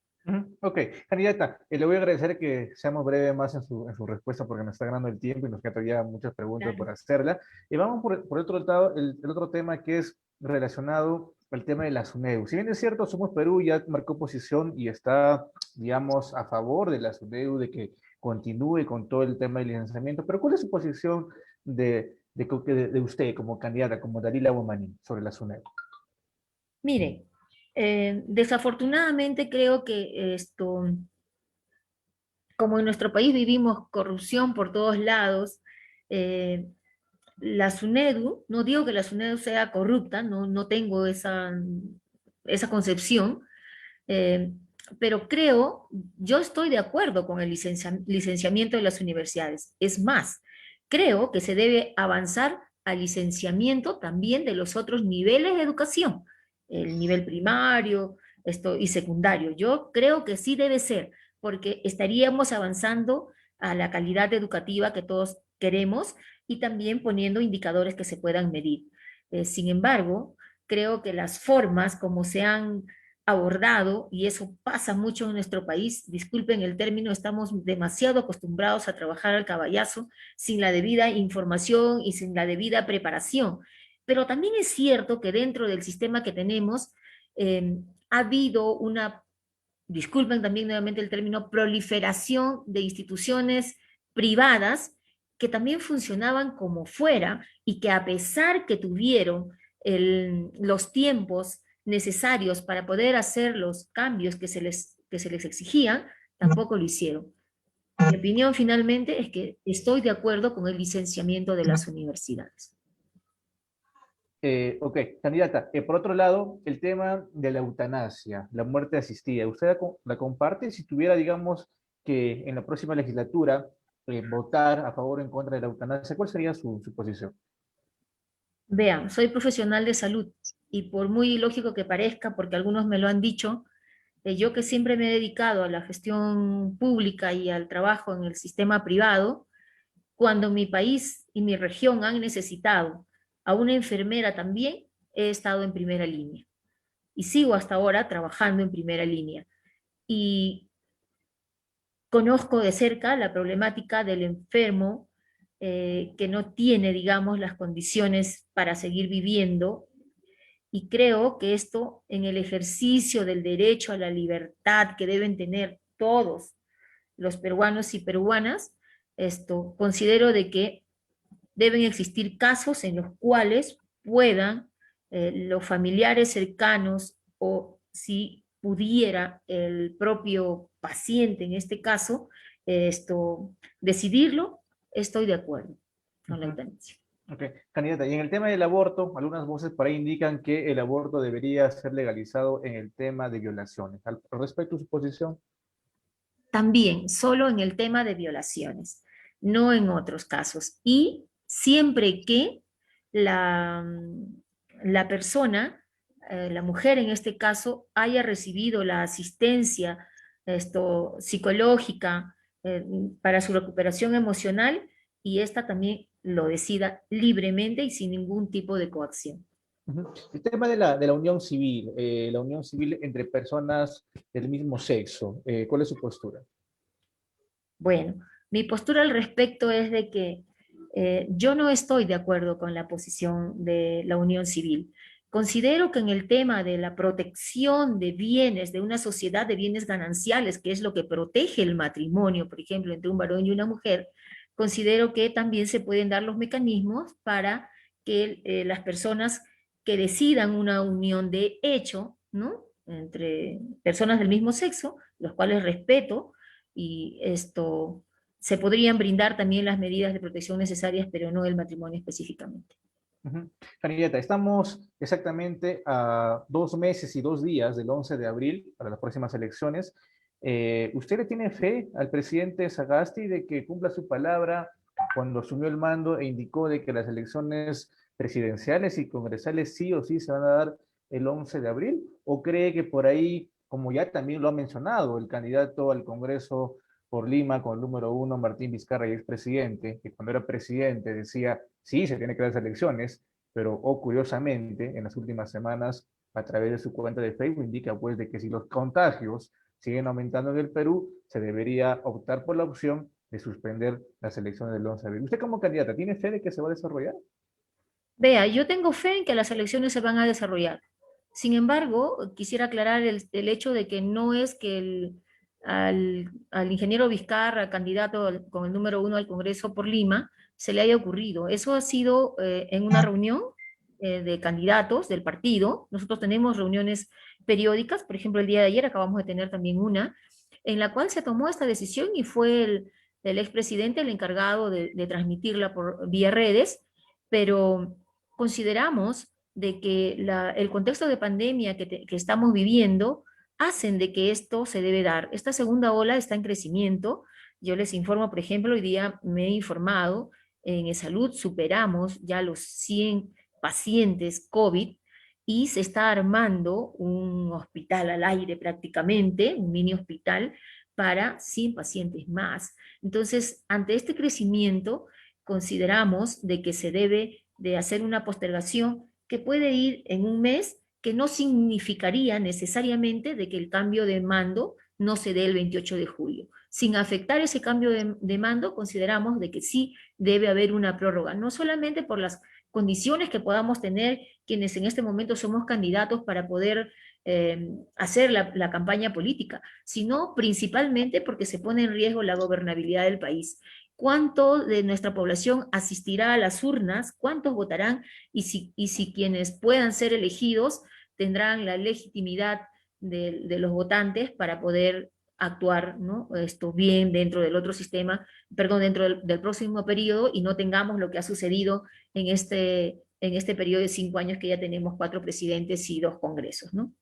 Speaker 1: Ok, candidata, le voy a agradecer que seamos breves más en su respuesta porque nos está ganando el tiempo y nos quedan todavía muchas preguntas
Speaker 3: Claro.
Speaker 1: por hacerla. Y vamos por otro lado, el otro tema que es relacionado al tema de la SUNEDU. Si bien es cierto, Somos Perú ya marcó posición y está, digamos, a favor de la SUNEDU, de que continúe con todo el tema del licenciamiento, pero ¿cuál es su posición de usted como candidata, como Dalila Bomani, sobre la SUNEDU?
Speaker 3: Mire, desafortunadamente creo que como en nuestro país vivimos corrupción por todos lados, eh, la SUNEDU, no digo que la SUNEDU sea corrupta, no tengo esa concepción, eh, pero yo estoy de acuerdo con el licenciamiento de las universidades. Es más, creo que se debe avanzar al licenciamiento también de los otros niveles de educación, el nivel primario y secundario. Yo creo que sí debe ser, porque estaríamos avanzando a la calidad educativa que todos queremos y también poniendo indicadores que se puedan medir. Sin embargo, creo que las formas como se han abordado, y eso pasa mucho en nuestro país, disculpen el término, estamos demasiado acostumbrados a trabajar al caballazo sin la debida información y sin la debida preparación. Pero también es cierto que dentro del sistema que tenemos ha habido una, disculpen también nuevamente el término, proliferación de instituciones privadas que también funcionaban como fuera y que a pesar que tuvieron los tiempos necesarios para poder hacer los cambios que se les exigían, tampoco lo hicieron. Mi opinión finalmente es que estoy de acuerdo con el licenciamiento de las universidades.
Speaker 1: Ok, candidata. Por otro lado, el tema de la eutanasia, la muerte asistida, ¿usted la comparte? Si tuviera, digamos, que en la próxima legislatura votar a favor o en contra de la eutanasia, ¿cuál sería su posición?
Speaker 3: Vean, soy profesional de salud y por muy ilógico que parezca, porque algunos me lo han dicho, yo que siempre me he dedicado a la gestión pública y al trabajo en el sistema privado, cuando mi país y mi región han necesitado a una enfermera también, he estado en primera línea y sigo hasta ahora trabajando en primera línea. Y conozco de cerca la problemática del enfermo que no tiene, digamos, las condiciones para seguir viviendo, y creo que esto en el ejercicio del derecho a la libertad que deben tener todos los peruanos y peruanas, considero de que deben existir casos en los cuales puedan los familiares cercanos, o si pudiera el propio paciente en este caso, decidirlo. Estoy de acuerdo con la eutanasia.
Speaker 1: Ok, candidata, y en el tema del aborto, algunas voces por ahí indican que el aborto debería ser legalizado en el tema de violaciones. Al respecto, su posición.
Speaker 3: También, solo en el tema de violaciones, no en otros casos. Y siempre que la persona, la mujer en este caso, haya recibido la asistencia psicológica para su recuperación emocional, y esta también lo decida libremente y sin ningún tipo de coacción.
Speaker 1: El tema de la la unión civil entre personas del mismo sexo, ¿cuál es su postura?
Speaker 3: Bueno, mi postura al respecto es de que yo no estoy de acuerdo con la posición de la unión civil. Considero que en el tema de la protección de bienes, de una sociedad de bienes gananciales, que es lo que protege el matrimonio, por ejemplo, entre un varón y una mujer, considero que también se pueden dar los mecanismos para que las personas que decidan una unión de hecho, ¿no?, entre personas del mismo sexo, los cuales respeto, y se podrían brindar también las medidas de protección necesarias, pero no el matrimonio específicamente.
Speaker 1: Candidata, estamos exactamente a 2 meses y 2 días del 11 de abril para las próximas elecciones. ¿Usted le tiene fe al presidente Sagasti de que cumpla su palabra cuando asumió el mando e indicó de que las elecciones presidenciales y congresales sí o sí se van a dar el 11 de abril? ¿O cree que por ahí, como ya también lo ha mencionado el candidato al Congreso por Lima con el número 1, Martín Vizcarra, y expresidente, que cuando era presidente decía, sí, se tiene que dar las elecciones, pero curiosamente, en las últimas semanas, a través de su cuenta de Facebook, indica pues de que si los contagios siguen aumentando en el Perú, se debería optar por la opción de suspender las elecciones del 11 de abril. ¿Usted como candidata tiene fe de que se va a desarrollar?
Speaker 3: Vea, yo tengo fe en que las elecciones se van a desarrollar. Sin embargo, quisiera aclarar el hecho de que no es que al ingeniero Vizcarra, candidato con el número 1 al Congreso por Lima, se le haya ocurrido. Eso ha sido en una reunión de candidatos del partido. Nosotros tenemos reuniones periódicas, por ejemplo, el día de ayer acabamos de tener también una, en la cual se tomó esta decisión y fue el expresidente el encargado de transmitirla por vía redes, pero consideramos de que el contexto de pandemia que estamos viviendo hacen de que esto se debe dar. Esta segunda ola está en crecimiento. Yo les informo, por ejemplo, hoy día me he informado, en salud superamos ya los 100 pacientes COVID y se está armando un hospital al aire prácticamente, un mini hospital para 100 pacientes más. Entonces, ante este crecimiento, consideramos de que se debe de hacer una postergación que puede ir en un mes, que no significaría necesariamente de que el cambio de mando no se dé el 28 de julio. Sin afectar ese cambio de mando, consideramos de que sí debe haber una prórroga, no solamente por las condiciones que podamos tener quienes en este momento somos candidatos para poder hacer la campaña política, sino principalmente porque se pone en riesgo la gobernabilidad del país. ¿Cuánto de nuestra población asistirá a las urnas? ¿Cuántos votarán? Y si quienes puedan ser elegidos tendrán la legitimidad de los votantes para poder actuar, ¿no?, bien dentro del otro sistema, perdón, dentro del próximo periodo, y no tengamos lo que ha sucedido en este periodo de 5 años, que ya tenemos 4 presidentes y 2 congresos, ¿no?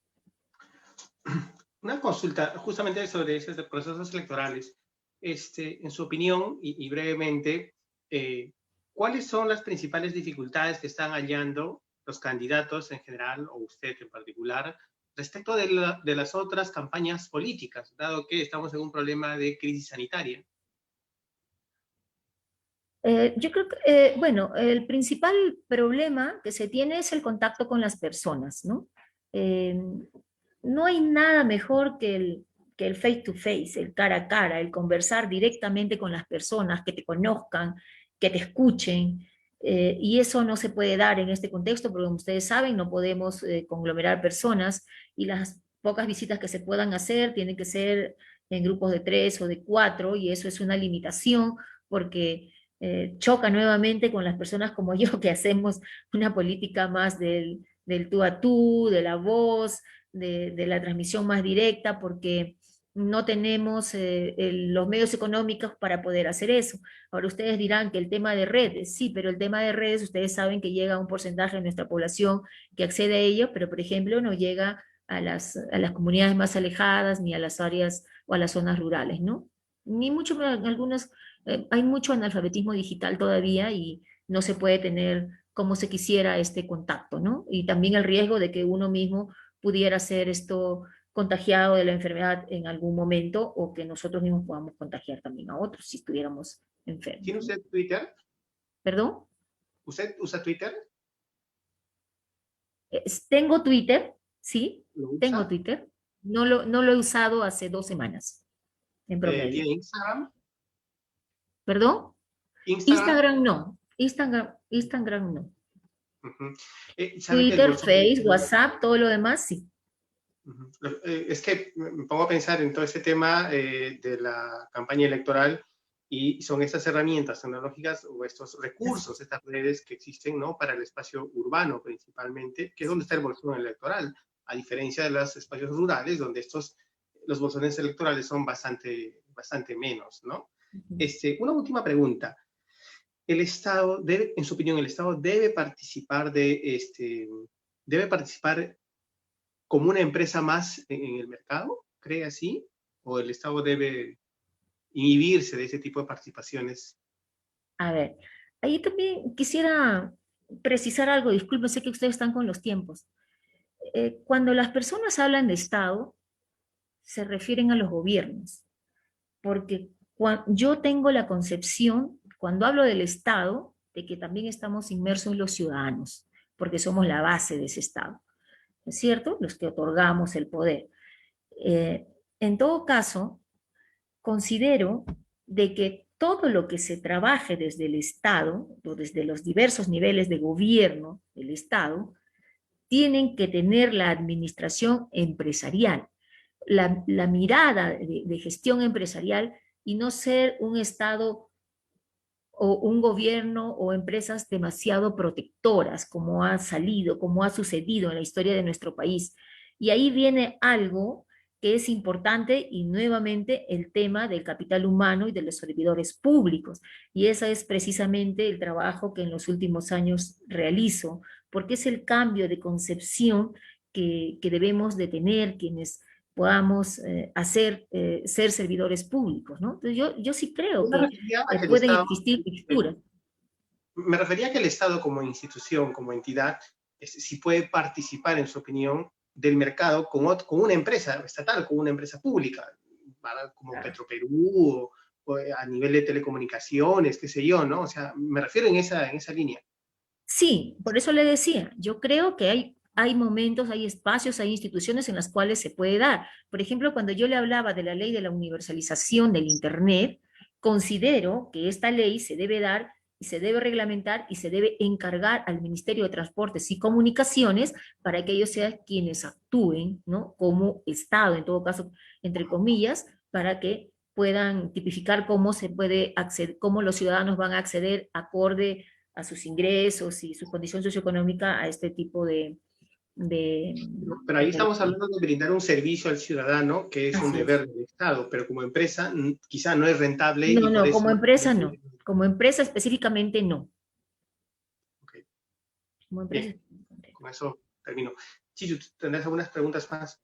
Speaker 2: Una consulta justamente sobre esos procesos electorales. En su opinión, y brevemente, ¿cuáles son las principales dificultades que están hallando los candidatos en general, o usted en particular, respecto de las otras campañas políticas, dado que estamos en un problema de crisis sanitaria?
Speaker 3: Yo creo que, bueno, el principal problema que se tiene es el contacto con las personas, ¿no? No hay nada mejor que el face to face, el cara a cara, el conversar directamente con las personas, que te conozcan, que te escuchen, y eso no se puede dar en este contexto, porque como ustedes saben, no podemos conglomerar personas, y las pocas visitas que se puedan hacer tienen que ser en grupos de 3 o de 4, y eso es una limitación, porque choca nuevamente con las personas como yo, que hacemos una política más del tú a tú, de la voz, de la transmisión más directa, porque no tenemos los medios económicos para poder hacer eso. Ahora ustedes dirán que el tema de redes, sí, pero el tema de redes, ustedes saben que llega a un porcentaje de nuestra población que accede a ello, pero por ejemplo no llega a las comunidades más alejadas, ni a las áreas o a las zonas rurales, ¿no? Ni mucho, en algunas hay mucho analfabetismo digital todavía y no se puede tener como se quisiera este contacto, ¿no? Y también el riesgo de que uno mismo pudiera ser esto contagiado de la enfermedad en algún momento o que nosotros mismos podamos contagiar también a otros si estuviéramos enfermos.
Speaker 2: ¿Tiene usted Twitter?
Speaker 3: ¿Perdón?
Speaker 2: ¿Usted usa Twitter?
Speaker 3: Tengo Twitter, sí,
Speaker 2: ¿Lo
Speaker 3: tengo
Speaker 2: usa?
Speaker 3: Twitter. No lo he usado hace 2 semanas, en promedio.
Speaker 2: ¿Tiene Instagram?
Speaker 3: ¿Perdón?
Speaker 2: Instagram.
Speaker 3: Instagram no. Instagram no.
Speaker 2: ¿Sabe que el
Speaker 3: Twitter,
Speaker 2: bolsón?
Speaker 3: Facebook, WhatsApp, todo lo demás, sí.
Speaker 2: Es que me pongo a pensar en todo este tema de la campaña electoral, y son estas herramientas tecnológicas o estos recursos, estas redes que existen, ¿no?, para el espacio urbano principalmente, que es donde está el bolsón electoral, a diferencia de los espacios rurales, donde los bolsones electorales son bastante menos, ¿no? Una última pregunta. El Estado debe, en su opinión, el Estado debe participar debe participar como una empresa más en el mercado, ¿cree así? ¿O el Estado debe inhibirse de ese tipo de participaciones?
Speaker 3: A ver, ahí también quisiera precisar algo, disculpen, sé que ustedes están con los tiempos. Cuando las personas hablan de Estado, se refieren a los gobiernos, porque yo tengo la concepción, cuando hablo del Estado, de que también estamos inmersos en los ciudadanos, porque somos la base de ese Estado, ¿no es cierto? Los que otorgamos el poder. En todo caso, considero de que todo lo que se trabaje desde el Estado, o desde los diversos niveles de gobierno del Estado, tienen que tener la administración empresarial, la mirada de gestión empresarial, y no ser un Estado o un gobierno o empresas demasiado protectoras, como ha salido, como ha sucedido en la historia de nuestro país. Y ahí viene algo que es importante, y nuevamente el tema del capital humano y de los servidores públicos. Y ese es precisamente el trabajo que en los últimos años realizo, porque es el cambio de concepción que debemos de tener quienes podamos ser servidores públicos, ¿no? Entonces yo sí creo
Speaker 2: Yo me
Speaker 3: que
Speaker 2: refería a que el
Speaker 3: pueden
Speaker 2: Estado,
Speaker 3: existir texturas.
Speaker 2: me refería a que el Estado como institución, como entidad, sí puede participar, en su opinión, del mercado con una empresa estatal, con una empresa pública, como Petroperú, o a nivel de telecomunicaciones, qué sé yo, ¿no? O sea, me refiero en esa línea.
Speaker 3: Sí, por eso le decía, yo creo que hay momentos, hay espacios, hay instituciones en las cuales se puede dar. Por ejemplo, cuando yo le hablaba de la ley de la universalización del Internet, considero que esta ley se debe dar y se debe reglamentar y se debe encargar al Ministerio de Transportes y Comunicaciones para que ellos sean quienes actúen, ¿no?, como Estado, en todo caso, entre comillas, para que puedan tipificar cómo se puede acceder, cómo los ciudadanos van a acceder acorde a sus ingresos y su condición socioeconómica a este tipo
Speaker 2: Pero ahí estamos hablando de brindar un servicio al ciudadano, que es un
Speaker 3: Así
Speaker 2: deber
Speaker 3: es.
Speaker 2: del Estado, pero como empresa quizá no es rentable, y
Speaker 3: No,
Speaker 2: por
Speaker 3: no,
Speaker 2: eso...
Speaker 3: como empresa no. Como empresa específicamente no.
Speaker 2: Okay.
Speaker 3: Como empresa
Speaker 2: Bien, con eso termino. Chicho, ¿tendrás algunas preguntas más?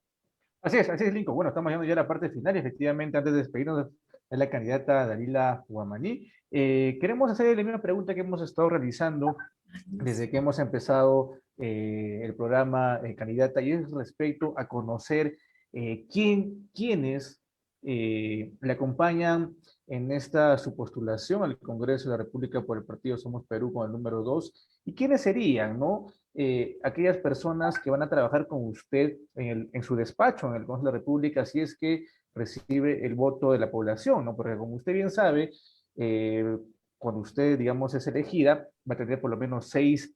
Speaker 1: Así es, Lincoln. Bueno, estamos llegando ya a la parte final y efectivamente antes de despedirnos es la candidata Dalila Huamaní. Queremos hacerle la misma pregunta que hemos estado realizando desde que hemos empezado el programa candidata, y es respecto a conocer quiénes le acompañan en esta su postulación al Congreso de la República por el partido Somos Perú con el número 2, y quiénes serían, ¿no? Aquellas personas que van a trabajar con usted en su despacho en el Congreso de la República, si es que recibe el voto de la población, ¿no? Porque como usted bien sabe, cuando usted, digamos, es elegida, va a tener por lo menos 6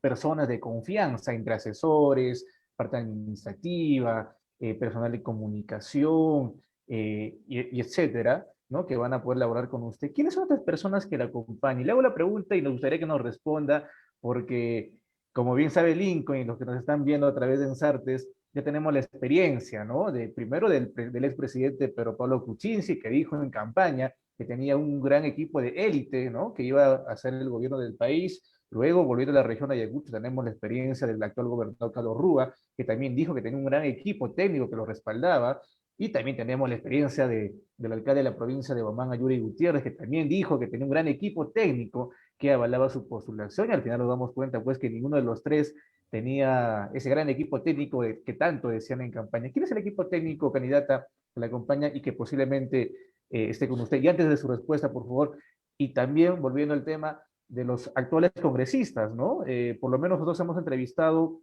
Speaker 1: personas de confianza, entre asesores, parte administrativa, personal de comunicación, y etcétera, ¿no? Que van a poder laborar con usted. ¿Quiénes son estas personas que la acompañan? Y le hago la pregunta y nos gustaría que nos responda, porque como bien sabe Lincoln y los que nos están viendo a través de Ensartes, ya tenemos la experiencia, ¿no? Primero del expresidente Pedro Pablo Kuczynski, que dijo en campaña que tenía un gran equipo de élite, ¿no? Que iba a hacer el gobierno del país. Luego, volviendo a la región de Ayacucho, tenemos la experiencia del actual gobernador Carlos Rúa, que también dijo que tenía un gran equipo técnico que lo respaldaba. Y también tenemos la experiencia del alcalde de la provincia de Bamán, Yuri Gutiérrez, que también dijo que tenía un gran equipo técnico que avalaba su postulación. Y al final nos damos cuenta, pues, que ninguno de los tres tenía ese gran equipo técnico que tanto decían en campaña. ¿Quién es el equipo técnico, candidata, que la acompaña y que posiblemente esté con usted? Y antes de su respuesta, por favor, y también volviendo al tema de los actuales congresistas, ¿no? Por lo menos nosotros hemos entrevistado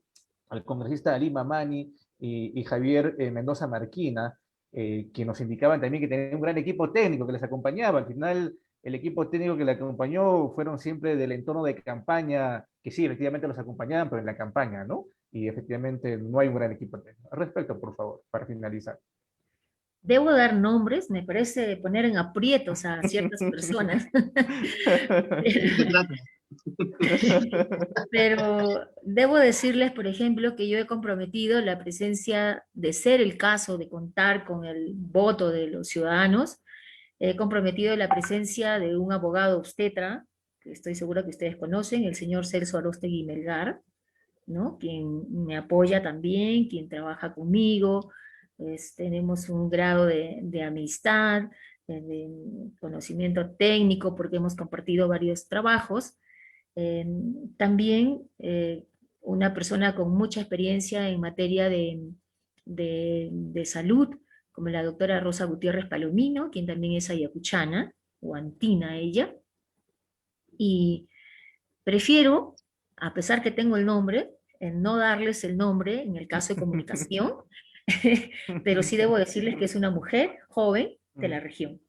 Speaker 1: al congresista Ali Mamani y Javier Mendoza Marquina, que nos indicaban también que tenían un gran equipo técnico que les acompañaba. Al final, el equipo técnico que le acompañó fueron siempre del entorno de campaña, que sí, efectivamente los acompañaban, pero en la campaña, ¿no? Y efectivamente no hay un gran equipo técnico. Al respecto, por favor, para finalizar.
Speaker 3: Debo dar nombres, me parece poner en aprietos a ciertas personas. Pero debo decirles, por ejemplo, que yo he comprometido la presencia, de ser el caso de contar con el voto de los ciudadanos, he comprometido la presencia de un abogado obstetra, que estoy segura que ustedes conocen, el señor Celso Aróstegui Melgar, ¿no? Quien me apoya también, quien trabaja conmigo, tenemos un grado de amistad, de conocimiento técnico, porque hemos compartido varios trabajos. También una persona con mucha experiencia en materia de salud, como la doctora Rosa Gutiérrez Palomino, quien también es ayacuchana, o antina ella, y prefiero, a pesar que tengo el nombre, en no darles el nombre en el caso de comunicación, pero sí debo decirles que es una mujer joven de la región.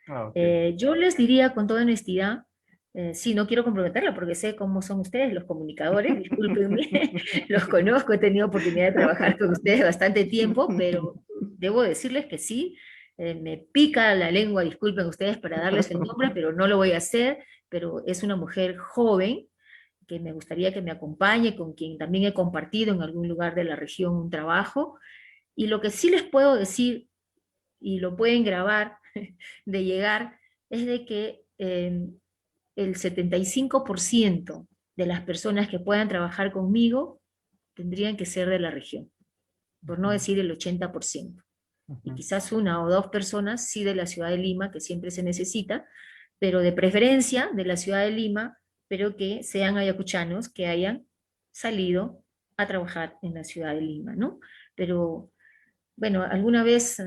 Speaker 3: Okay. Yo les diría con toda honestidad, sí, no quiero comprometerla porque sé cómo son ustedes, los comunicadores, discúlpenme, los conozco, he tenido oportunidad de trabajar con ustedes bastante tiempo, pero debo decirles que sí, me pica la lengua, disculpen ustedes para darles el nombre, pero no lo voy a hacer, pero es una mujer joven que me gustaría que me acompañe, con quien también he compartido en algún lugar de la región un trabajo, y lo que sí les puedo decir, y lo pueden grabar, de llegar, es de que el 75% de las personas que puedan trabajar conmigo tendrían que ser de la región, por no decir el 80%. Y quizás una o dos personas sí de la ciudad de Lima, que siempre se necesita, pero de preferencia de la ciudad de Lima, pero que sean ayacuchanos que hayan salido a trabajar en la ciudad de Lima, ¿no? Pero, bueno, alguna vez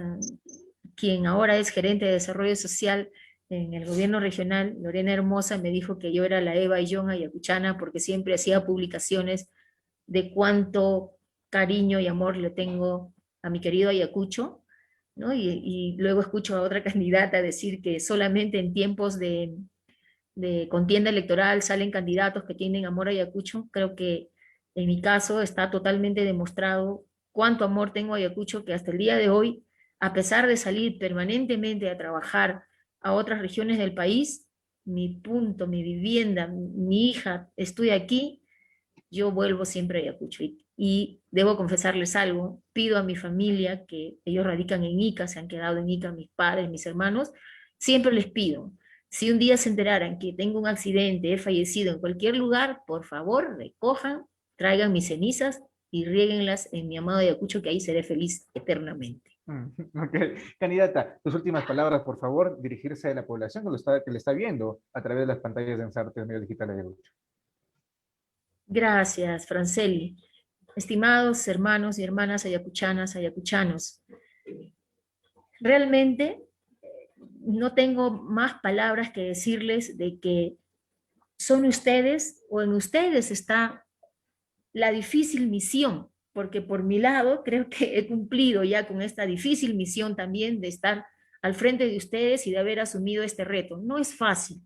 Speaker 3: quien ahora es gerente de desarrollo social en el gobierno regional, Lorena Hermosa, me dijo que yo era la Eva y John ayacuchana porque siempre hacía publicaciones de cuánto cariño y amor le tengo a mi querido Ayacucho, ¿no? Y luego escucho a otra candidata decir que solamente en tiempos de contienda electoral salen candidatos que tienen amor a Ayacucho. Creo que en mi caso está totalmente demostrado cuánto amor tengo a Ayacucho, que hasta el día de hoy, a pesar de salir permanentemente a trabajar a otras regiones del país, mi punto, mi vivienda, mi hija, estoy aquí, yo vuelvo siempre a Ayacucho. Y debo confesarles algo, pido a mi familia, que ellos radican en Ica, se han quedado en Ica, mis padres, mis hermanos, siempre les pido, si un día se enteraran que tengo un accidente, he fallecido en cualquier lugar, por favor, recojan, traigan mis cenizas y riéguenlas en mi amado Ayacucho, que ahí seré feliz eternamente.
Speaker 1: Ok. Candidata, tus últimas palabras, por favor, dirigirse a la población que le está viendo a través de las pantallas de Ensartes, medios digitales de Lucho.
Speaker 3: Gracias, Franceli. Estimados hermanos y hermanas ayacuchanas, ayacuchanos, realmente no tengo más palabras que decirles de que son ustedes o en ustedes está la difícil misión, porque por mi lado creo que he cumplido ya con esta difícil misión también de estar al frente de ustedes y de haber asumido este reto. No es fácil.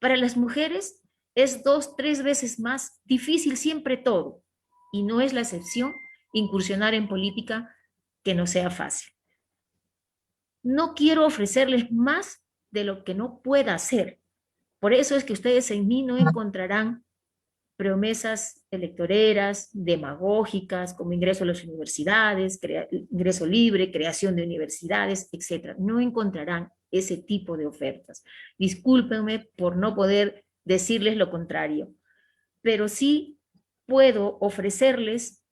Speaker 3: Para las mujeres es 2, 3 veces más difícil siempre todo, y no es la excepción incursionar en política que no sea fácil. No quiero ofrecerles más de lo que no pueda hacer. Por eso es que ustedes en mí no encontrarán promesas electoreras, demagógicas, como ingreso a las universidades, ingreso libre, creación de universidades, etc. No encontrarán ese tipo de ofertas. Discúlpenme por no poder decirles lo contrario, pero sí puedo ofrecerles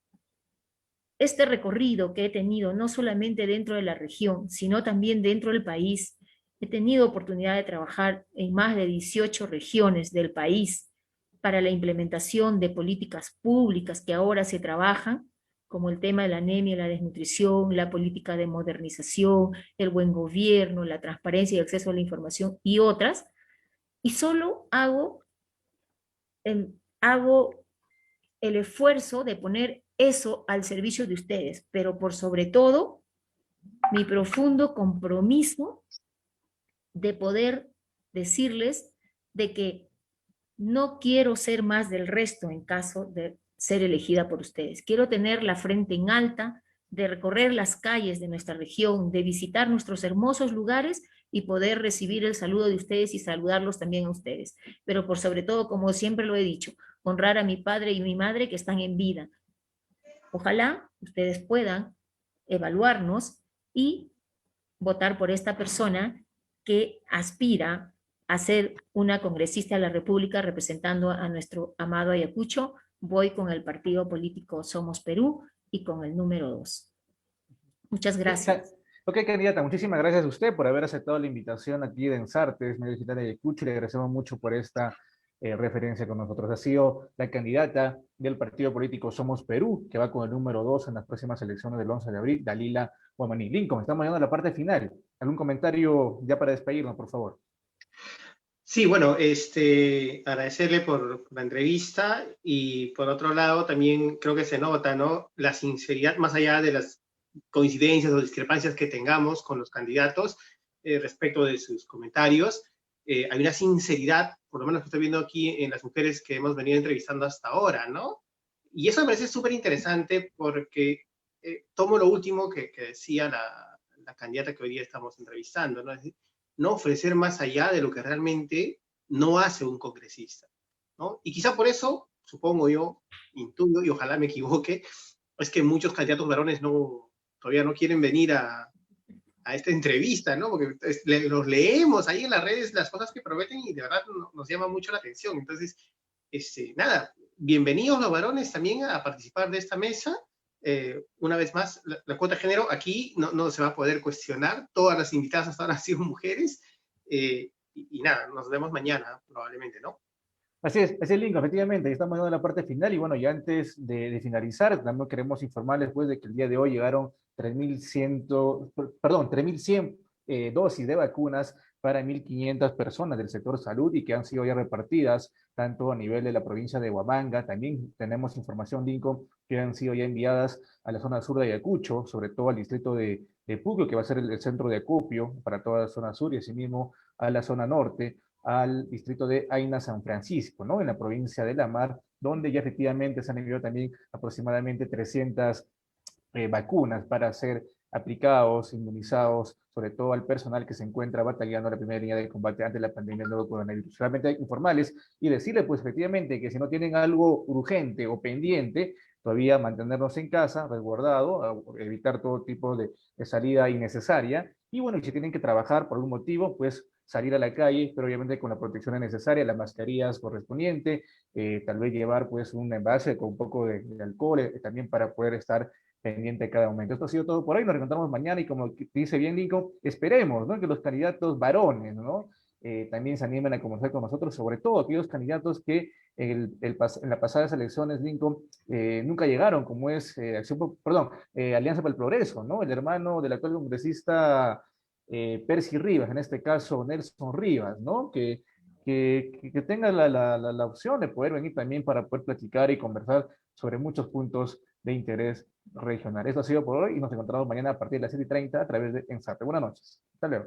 Speaker 3: este recorrido que he tenido, no solamente dentro de la región, sino también dentro del país. He tenido oportunidad de trabajar en más de 18 regiones del país para la implementación de políticas públicas que ahora se trabajan, como el tema de la anemia y la desnutrición, la política de modernización, el buen gobierno, la transparencia y acceso a la información y otras, y solo hago el esfuerzo de poner eso al servicio de ustedes, pero por sobre todo, mi profundo compromiso de poder decirles de que no quiero ser más del resto en caso de ser elegida por ustedes. Quiero tener la frente en alta, de recorrer las calles de nuestra región, de visitar nuestros hermosos lugares y poder recibir el saludo de ustedes y saludarlos también a ustedes. Pero por sobre todo, como siempre lo he dicho, honrar a mi padre y mi madre que están en vida. Ojalá ustedes puedan evaluarnos y votar por esta persona que aspira a ser una congresista de la República representando a nuestro amado Ayacucho. Voy con el partido político Somos Perú y con el número 2. Muchas gracias.
Speaker 1: Ok, candidata, muchísimas gracias a usted por haber aceptado la invitación aquí de Ensartes, Medio Digital de Ayacucho. Le agradecemos mucho por esta referencia con nosotros. Ha sido la candidata del partido político Somos Perú, que va con el número 2 en las próximas elecciones del 11 de abril, Dalila Guamaní. Lincoln, estamos llegando a la parte final. ¿Algún comentario ya para despedirnos, por favor?
Speaker 2: Sí, bueno, agradecerle por la entrevista y por otro lado también creo que se nota, ¿no? La sinceridad más allá de las coincidencias o discrepancias que tengamos con los candidatos respecto de sus comentarios. Hay una sinceridad, por lo menos que estoy viendo aquí en las mujeres que hemos venido entrevistando hasta ahora, ¿no? Y eso me parece súper interesante porque tomo lo último que decía la candidata que hoy día estamos entrevistando, ¿no? Es decir, no ofrecer más allá de lo que realmente no hace un congresista, ¿no? Y quizá por eso, supongo yo, intuyo, y ojalá me equivoque, es que muchos candidatos varones todavía no quieren venir a esta entrevista, ¿no? Porque los leemos ahí en las redes, las cosas que prometen y de verdad nos llama mucho la atención. Entonces, nada, bienvenidos los varones también a participar de esta mesa. Una vez más, la cuota de género aquí no se va a poder cuestionar. Todas las invitadas hasta ahora han sido mujeres. Y nada, nos vemos mañana, probablemente, ¿no?
Speaker 1: Así es, Lincoln, efectivamente, ya estamos llegando a la parte final y bueno, ya antes de finalizar, también queremos informarles pues de que el día de hoy llegaron 3.100 dosis de vacunas para 1.500 personas del sector salud y que han sido ya repartidas tanto a nivel de la provincia de Huamanga, también tenemos información, Lincoln, que han sido ya enviadas a la zona sur de Ayacucho, sobre todo al distrito de Puclo, que va a ser el centro de acopio para toda la zona sur y asimismo a la zona norte al distrito de Aina San Francisco, ¿no? En la provincia de La Mar, donde ya efectivamente se han enviado también aproximadamente 300 vacunas para ser aplicados, inmunizados, sobre todo al personal que se encuentra batallando la primera línea de combate ante la pandemia del nuevo coronavirus. Realmente hay que informarles y decirles, pues efectivamente, que si no tienen algo urgente o pendiente, todavía mantenernos en casa, resguardado, evitar todo tipo de salida innecesaria. Y bueno, y si tienen que trabajar por algún motivo, pues salir a la calle, pero obviamente con la protección necesaria, las mascarillas correspondientes, tal vez llevar pues un envase con un poco de alcohol también para poder estar pendiente de cada momento. Esto ha sido todo por hoy, nos reencontramos mañana y como dice bien Nico, esperemos, ¿no?, que los candidatos varones, ¿no?, también se animen a conversar con nosotros, sobre todo aquellos candidatos que en las pasadas elecciones, Lincoln, nunca llegaron, como es Alianza para el Progreso, ¿no?, el hermano del actual congresista Percy Rivas, en este caso Nelson Rivas, ¿no?, que tenga la opción de poder venir también para poder platicar y conversar sobre muchos puntos de interés regional. Eso ha sido por hoy y nos encontramos mañana a partir de las 7:30 a través de Ensarte. Buenas noches. Hasta luego.